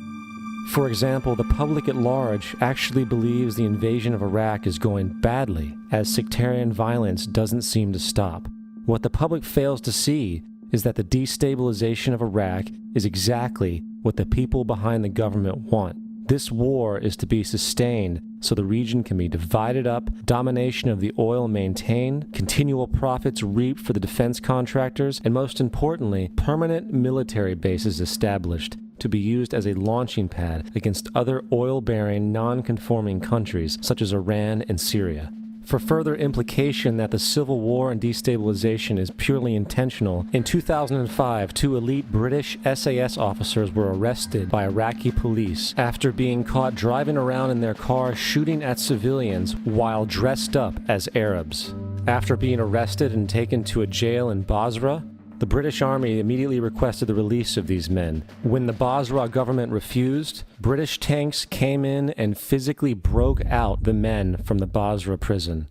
For example, the public at large actually believes the invasion of Iraq is going badly, as sectarian violence doesn't seem to stop. What the public fails to see is that the destabilization of Iraq is exactly what the people behind the government want. This war is to be sustained so the region can be divided up, domination of the oil maintained, continual profits reaped for the defense contractors, and most importantly, permanent military bases established to be used as a launching pad against other oil-bearing, non-conforming countries such as Iran and Syria. For further implication that the civil war and destabilization is purely intentional, in 2005, 2 elite British SAS officers were arrested by Iraqi police after being caught driving around in their car shooting at civilians while dressed up as Arabs. After being arrested and taken to a jail in Basra, the British Army immediately requested the release of these men. When the Basra government refused, British tanks came in and physically broke out the men from the Basra prison.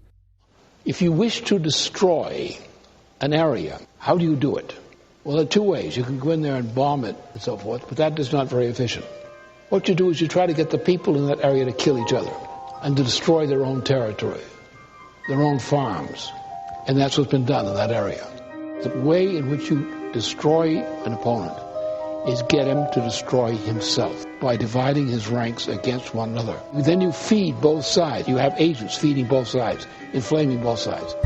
If you wish to destroy an area, how do you do it? Well, there are 2 ways. You can go in there and bomb it and so forth, but that is not very efficient. What you do is you try to get the people in that area to kill each other and to destroy their own territory, their own farms. And that's what's been done in that area. The way in which you destroy an opponent is get him to destroy himself by dividing his ranks against one another. Then you feed both sides. You have agents feeding both sides, inflaming both sides.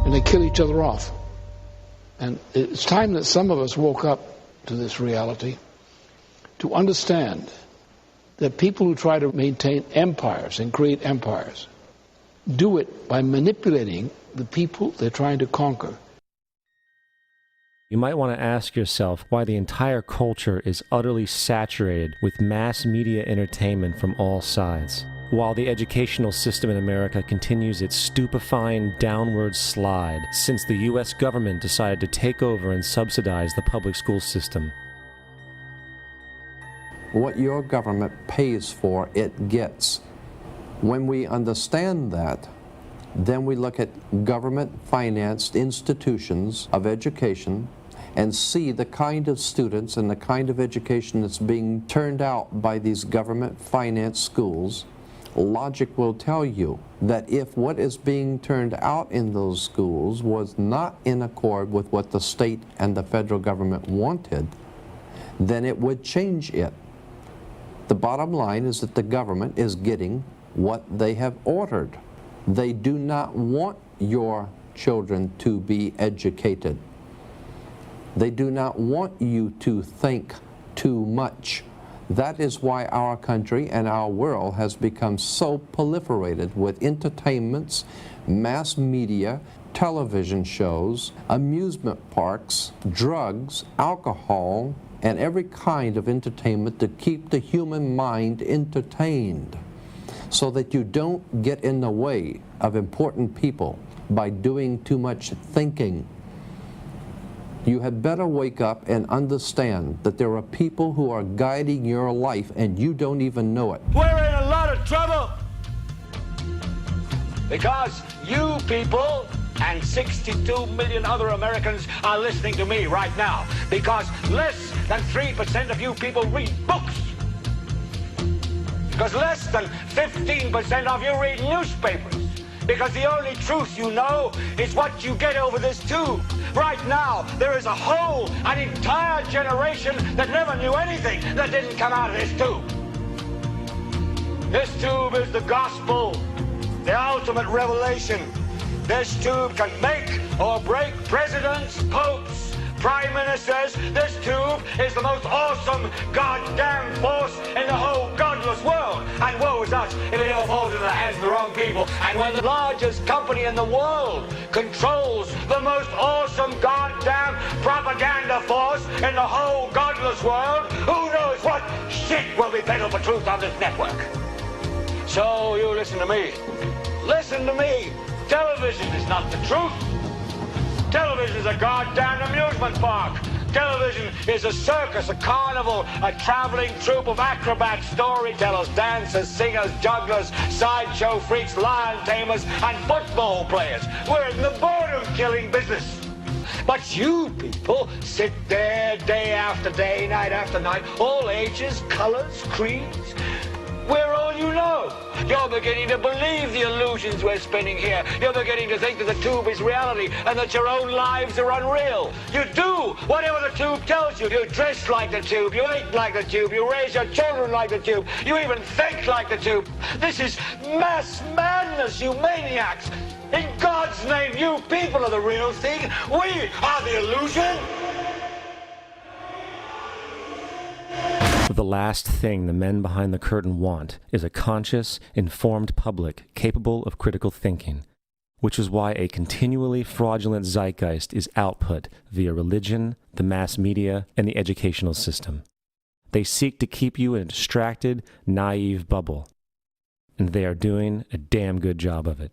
And they kill each other off. And it's time that some of us woke up to this reality to understand that people who try to maintain empires and create empires do it by manipulating the people they're trying to conquer. You might want to ask yourself why the entire culture is utterly saturated with mass media entertainment from all sides, while the educational system in America continues its stupefying downward slide since the U.S. government decided to take over and subsidize the public school system. What your government pays for, it gets. When we understand that, then we look at government-financed institutions of education and see the kind of students and the kind of education that's being turned out by these government-financed schools. Logic will tell you that if what is being turned out in those schools was not in accord with what the state and the federal government wanted, then it would change it. The bottom line is that the government is getting what they have ordered. They do not want your children to be educated. They do not want you to think too much. That is why our country and our world has become so proliferated with entertainments, mass media, television shows, amusement parks, drugs, alcohol, and every kind of entertainment to keep the human mind entertained, so that you don't get in the way of important people by doing too much thinking. You had better wake up and understand that there are people who are guiding your life and you don't even know it. We're in a lot of trouble because you people and 62 million other Americans are listening to me right now, because less than 3% of you people read books, because less than 15% of you read newspapers, because the only truth you know is what you get over this tube. Right now, there is an entire generation that never knew anything that didn't come out of this tube. This tube is the gospel, the ultimate revelation. This tube can make or break presidents, popes, prime ministers. This tube is the most awesome goddamn force in the whole godless world. And woe woe is us if it ever falls into the hands of the wrong people. And when the largest company in the world controls the most awesome goddamn propaganda force in the whole godless world, who knows what shit will be peddled for truth on this network. So you listen to me. Listen to me. Television is not the truth. Television is a goddamn amusement park. Television is a circus, a carnival, a traveling troupe of acrobats, storytellers, dancers, singers, jugglers, sideshow freaks, lion tamers, and football players. We're in the boredom-killing business. But you people sit there day after day, night after night, all ages, colors, creeds. We're all you know. You're beginning to believe the illusions we're spinning here. You're beginning to think that the tube is reality and that your own lives are unreal. You do whatever the tube tells you. You dress like the tube. You eat like the tube. You raise your children like the tube. You even think like the tube. This is mass madness, you maniacs. In God's name, you people are the real thing. We are the illusion. The last thing the men behind the curtain want is a conscious, informed public capable of critical thinking, which is why a continually fraudulent zeitgeist is output via religion, the mass media, and the educational system. They seek to keep you in a distracted, naive bubble, and they are doing a damn good job of it.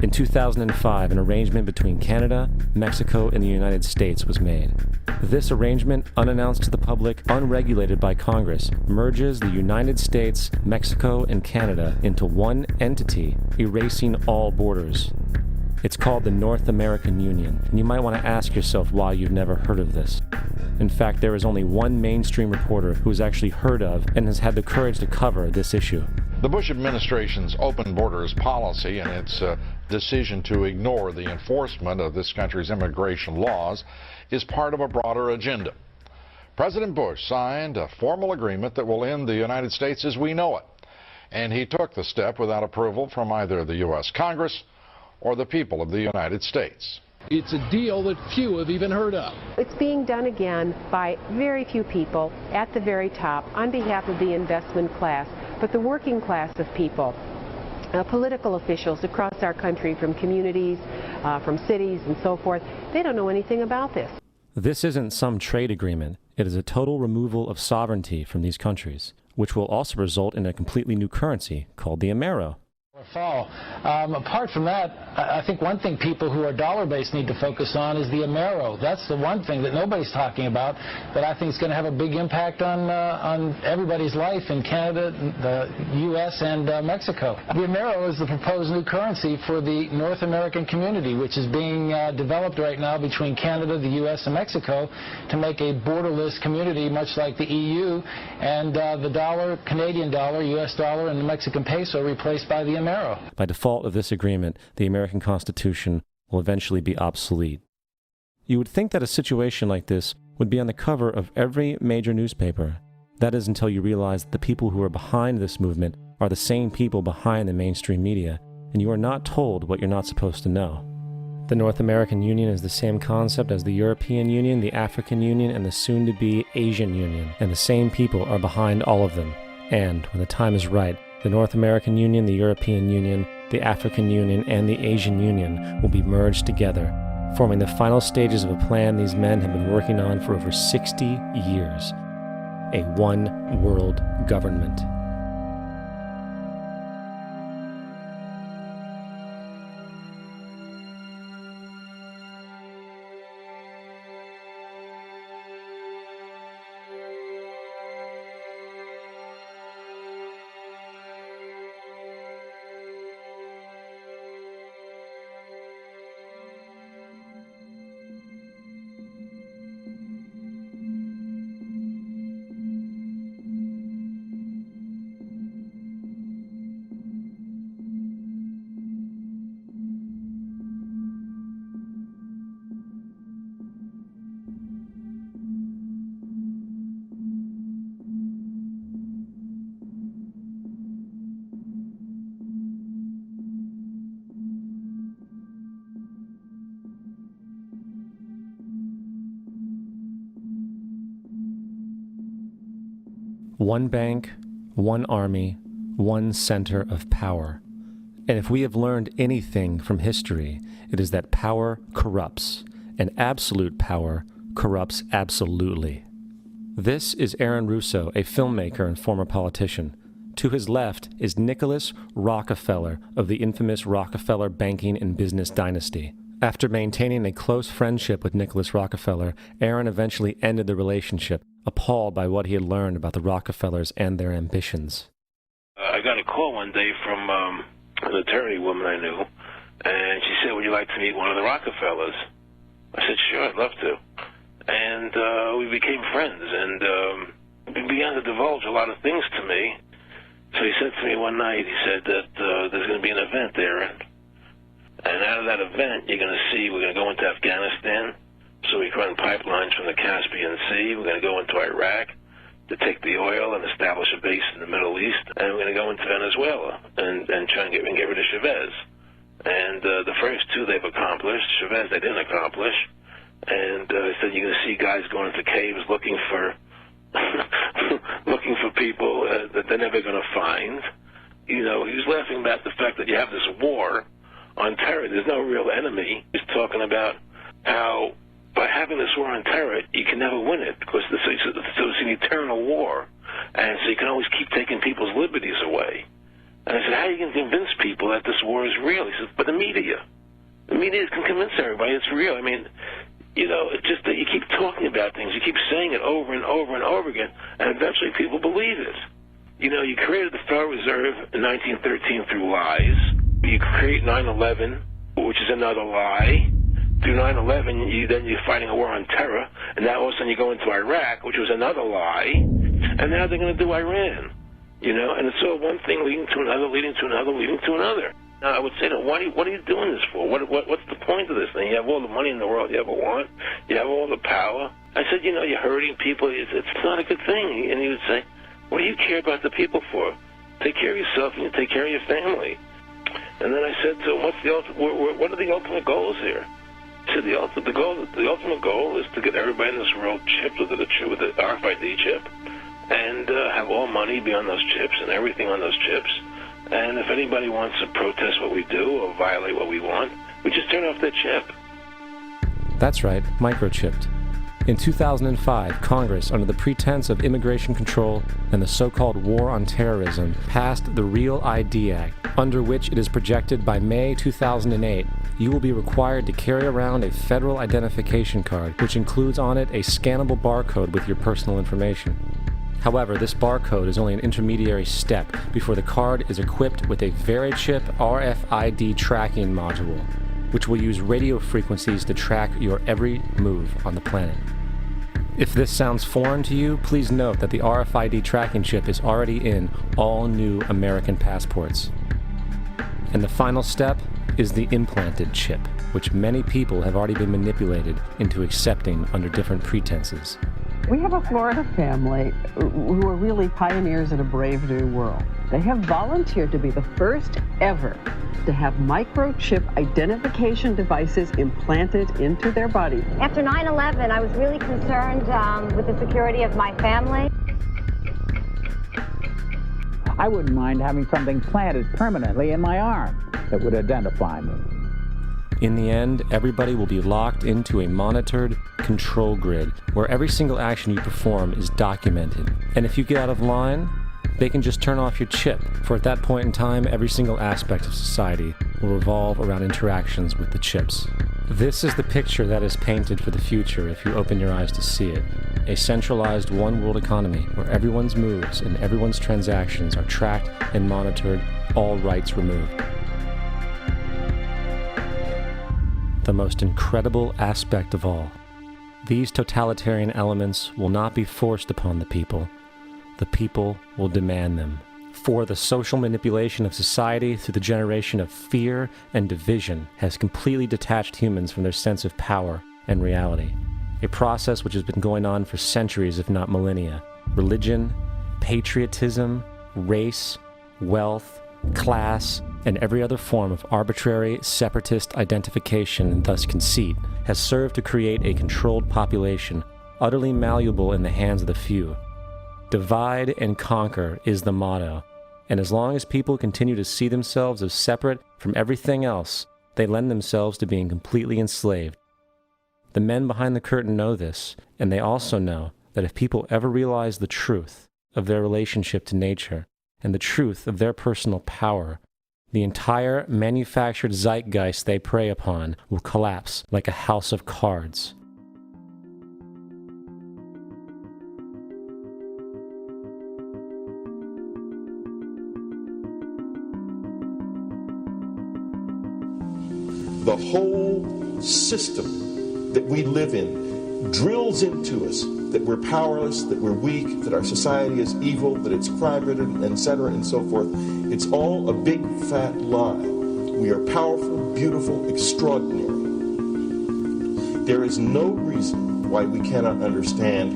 In 2005, an arrangement between Canada, Mexico, and the United States was made. This arrangement, unannounced to the public, unregulated by Congress, merges the United States, Mexico, and Canada into one entity, erasing all borders. It's called the North American Union, and you might want to ask yourself why you've never heard of this. In fact, there is only one mainstream reporter who has actually heard of and has had the courage to cover this issue. The Bush administration's open borders policy and its decision to ignore the enforcement of this country's immigration laws is part of a broader agenda. President Bush signed a formal agreement that will end the United States as we know it, and he took the step without approval from either the U.S. Congress or the people of the United States. It's a deal that few have even heard of. It's being done again by very few people at the very top on behalf of the investment class, but the working class of people, political officials across our country, from communities, from cities and so forth, they don't know anything about this. This isn't some trade agreement. It is a total removal of sovereignty from these countries, which will also result in a completely new currency called the Amero. Fall. Apart from that, I think one thing people who are dollar-based need to focus on is the Amero. That's the one thing that nobody's talking about that I think is going to have a big impact on everybody's life in Canada, the U.S., and Mexico. The Amero is the proposed new currency for the North American community, which is being developed right now between Canada, the U.S., and Mexico to make a borderless community, much like the EU, and the dollar, Canadian dollar, U.S. dollar, and the Mexican peso replaced by the Amero. By default of this agreement, the American Constitution will eventually be obsolete. You would think that a situation like this would be on the cover of every major newspaper. That is until you realize that the people who are behind this movement are the same people behind the mainstream media, and you are not told what you're not supposed to know. The North American Union is the same concept as the European Union, the African Union, and the soon-to-be Asian Union, and the same people are behind all of them. And, when the time is right, the North American Union, the European Union, the African Union, and the Asian Union will be merged together, forming the final stages of a plan these men have been working on for over 60 years. A one-world government. One bank, one army, one center of power. And if we have learned anything from history, it is that power corrupts, and absolute power corrupts absolutely. This is Aaron Russo, a filmmaker and former politician. To his left is Nicholas Rockefeller of the infamous Rockefeller banking and business dynasty. After maintaining a close friendship with Nicholas Rockefeller, Aaron eventually ended the relationship, appalled by what he had learned about the Rockefellers and their ambitions. I got a call one day from an attorney woman I knew, and she said, "Would you like to meet one of the Rockefellers?" I said, "Sure, I'd love to." And we became friends, and he began to divulge a lot of things to me. So he said to me one night, he said that there's going to be an event there, and out of that event, you're going to see we're going to go into Afghanistan, so we can run pipelines from the Caspian Sea. We're going to go into Iraq to take the oil and establish a base in the Middle East, and we're going to go into Venezuela and try and get rid of Chavez. And the first two they've accomplished. Chavez they didn't accomplish. And he said you're going to see guys going into caves looking for looking for people that they're never going to find. You know, he was laughing about the fact that you have this war on terror. There's no real enemy. He's talking about how by having this war on terror, you can never win it because so it's an eternal war. And so you can always keep taking people's liberties away. And I said, how are you going to convince people that this war is real? He says, but the media. The media can convince everybody it's real. I mean, you know, it's just that you keep talking about things. You keep saying it over and over and over again, and eventually people believe it. You know, you created the Federal Reserve in 1913 through lies. You create 9/11, which is another lie. Through 9/11, then you're fighting a war on terror, and now all of a sudden you go into Iraq, which was another lie, and now they're going to do Iran. You know, and it's all one thing leading to another, leading to another, leading to another. Now, I would say, what are you doing this for? What's the point of this thing? You have all the money in the world you ever want. You have all the power. I said, you know, you're hurting people. It's not a good thing. And he would say, what do you care about the people for? Take care of yourself and you take care of your family. And then I said to him, what are the ultimate goals here? He said, the ultimate goal is to get everybody in this world chipped with the RFID chip and have all money be on those chips and everything on those chips. And if anybody wants to protest what we do or violate what we want, we just turn off their chip. That's right, microchipped. In 2005, Congress, under the pretense of immigration control and the so-called war on terrorism, passed the Real ID Act, under which it is projected by May 2008, you will be required to carry around a federal identification card, which includes on it a scannable barcode with your personal information. However, this barcode is only an intermediary step before the card is equipped with a VeriChip RFID tracking module, which will use radio frequencies to track your every move on the planet. If this sounds foreign to you, please note that the RFID tracking chip is already in all new American passports. And the final step is the implanted chip, which many people have already been manipulated into accepting under different pretenses. We have a Florida family who are really pioneers in a brave new world. They have volunteered to be the first ever to have microchip identification devices implanted into their body. After 9/11, I was really concerned with the security of my family. I wouldn't mind having something planted permanently in my arm that would identify me. In the end, everybody will be locked into a monitored control grid where every single action you perform is documented. And if you get out of line, they can just turn off your chip, for at that point in time, every single aspect of society will revolve around interactions with the chips. This is the picture that is painted for the future if you open your eyes to see it. A centralized one-world economy where everyone's moves and everyone's transactions are tracked and monitored, all rights removed. The most incredible aspect of all. These totalitarian elements will not be forced upon the people. The people will demand them. For the social manipulation of society through the generation of fear and division has completely detached humans from their sense of power and reality. A process which has been going on for centuries, if not millennia. Religion, patriotism, race, wealth, class, and every other form of arbitrary, separatist identification and thus conceit has served to create a controlled population, utterly malleable in the hands of the few. Divide and conquer is the motto, And as long as people continue to see themselves as separate from everything else, they lend themselves to being completely enslaved. The men behind the curtain know this, and they also know that if people ever realize the truth of their relationship to nature and the truth of their personal power, the entire manufactured zeitgeist they prey upon will collapse like a house of cards. The whole system that we live in drills into us that we're powerless, that we're weak, that our society is evil, that it's crime-ridden, etc., and so forth. It's all a big, fat lie. We are powerful, beautiful, extraordinary. There is no reason why we cannot understand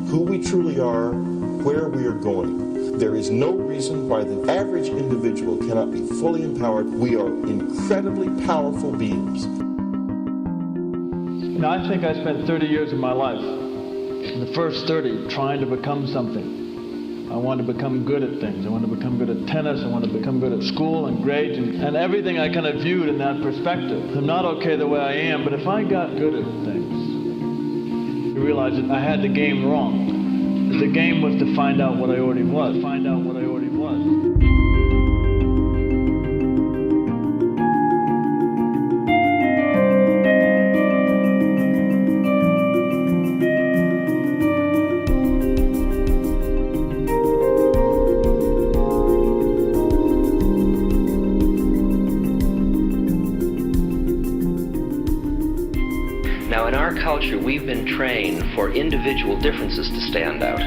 who we truly are, where we are going. There is no reason why the average individual cannot be fully empowered. We are incredibly powerful beings. Now, I think I spent 30 years of my life, in the first 30, trying to become something. I wanted to become good at things. I wanted to become good at tennis. I wanted to become good at school and grades and everything I kind of viewed in that perspective. I'm not okay the way I am, but if I got good at things, you realize that I had the game wrong. The game was to find out what I already was. Find out what I already was. Now, in our culture, we've been trained for individual differences to stand out.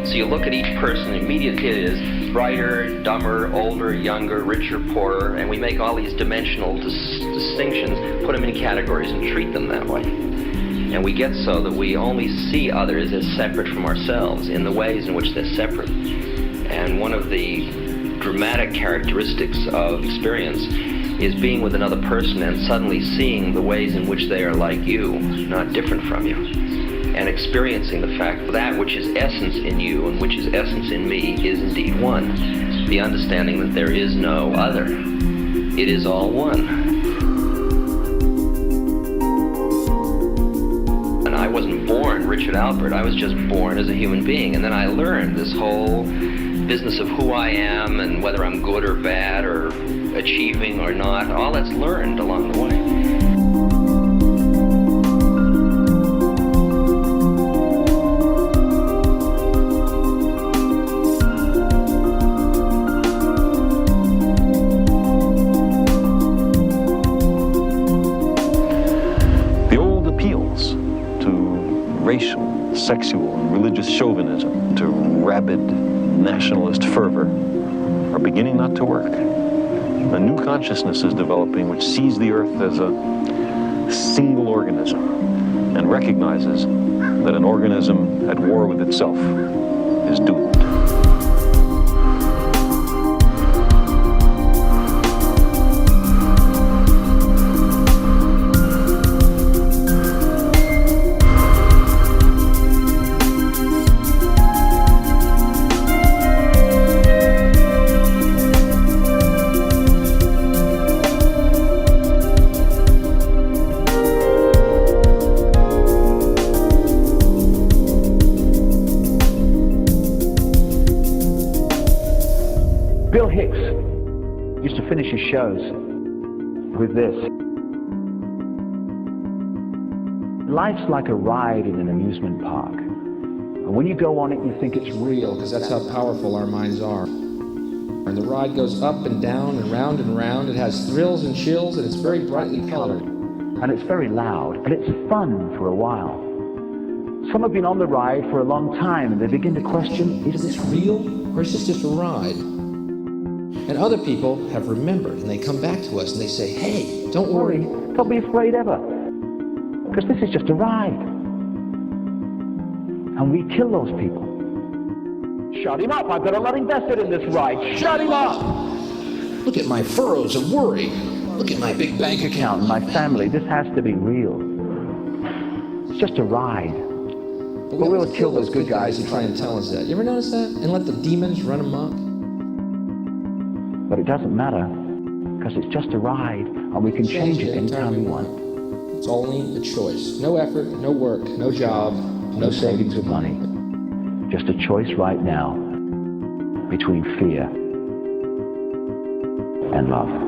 So you look at each person, immediately it is brighter, dumber, older, younger, richer, poorer, and we make all these dimensional distinctions, put them in categories, and treat them that way. And we get so that we only see others as separate from ourselves in the ways in which they're separate. And one of the dramatic characteristics of experience is being with another person and suddenly seeing the ways in which they are like you, not different from you, and experiencing the fact that which is essence in you and which is essence in me is indeed one. The understanding that there is no other. It is all one. And I wasn't born Richard Albert, I was just born as a human being, and then I learned this whole business of who I am and whether I'm good or bad or achieving or not. All that's learned along the way. The old appeals to racial, sexual, and religious chauvinism, to rabid nationalist fervor, are beginning not to work. A new consciousness is developing which sees the earth as a single organism and recognizes that an organism at war with itself is doomed. Bill Hicks used to finish his shows with this. Life's like a ride in an amusement park. And when you go on it, you think it's real, because that's how powerful our minds are. And the ride goes up and down and round and round. It has thrills and chills, and it's very brightly colored. And it's very loud, but it's fun for a while. Some have been on the ride for a long time, and they begin to question, is this real, or is this just a ride? And other people have remembered, and they come back to us and they say, hey, don't worry. Don't be afraid ever, because this is just a ride. And we kill those people. Shut him up. I've got a lot invested in this ride. Shut him up. Look at my furrows of worry. Look at my big bank account. My family, this has to be real. It's just a ride. But we'll kill those good guys who try and tell us that. You ever notice that? And let the demons run amok? But it doesn't matter, because it's just a ride, and we can change it anytime we want. It's only a choice. No effort, no work, no job, no savings of money. Just a choice right now between fear and love.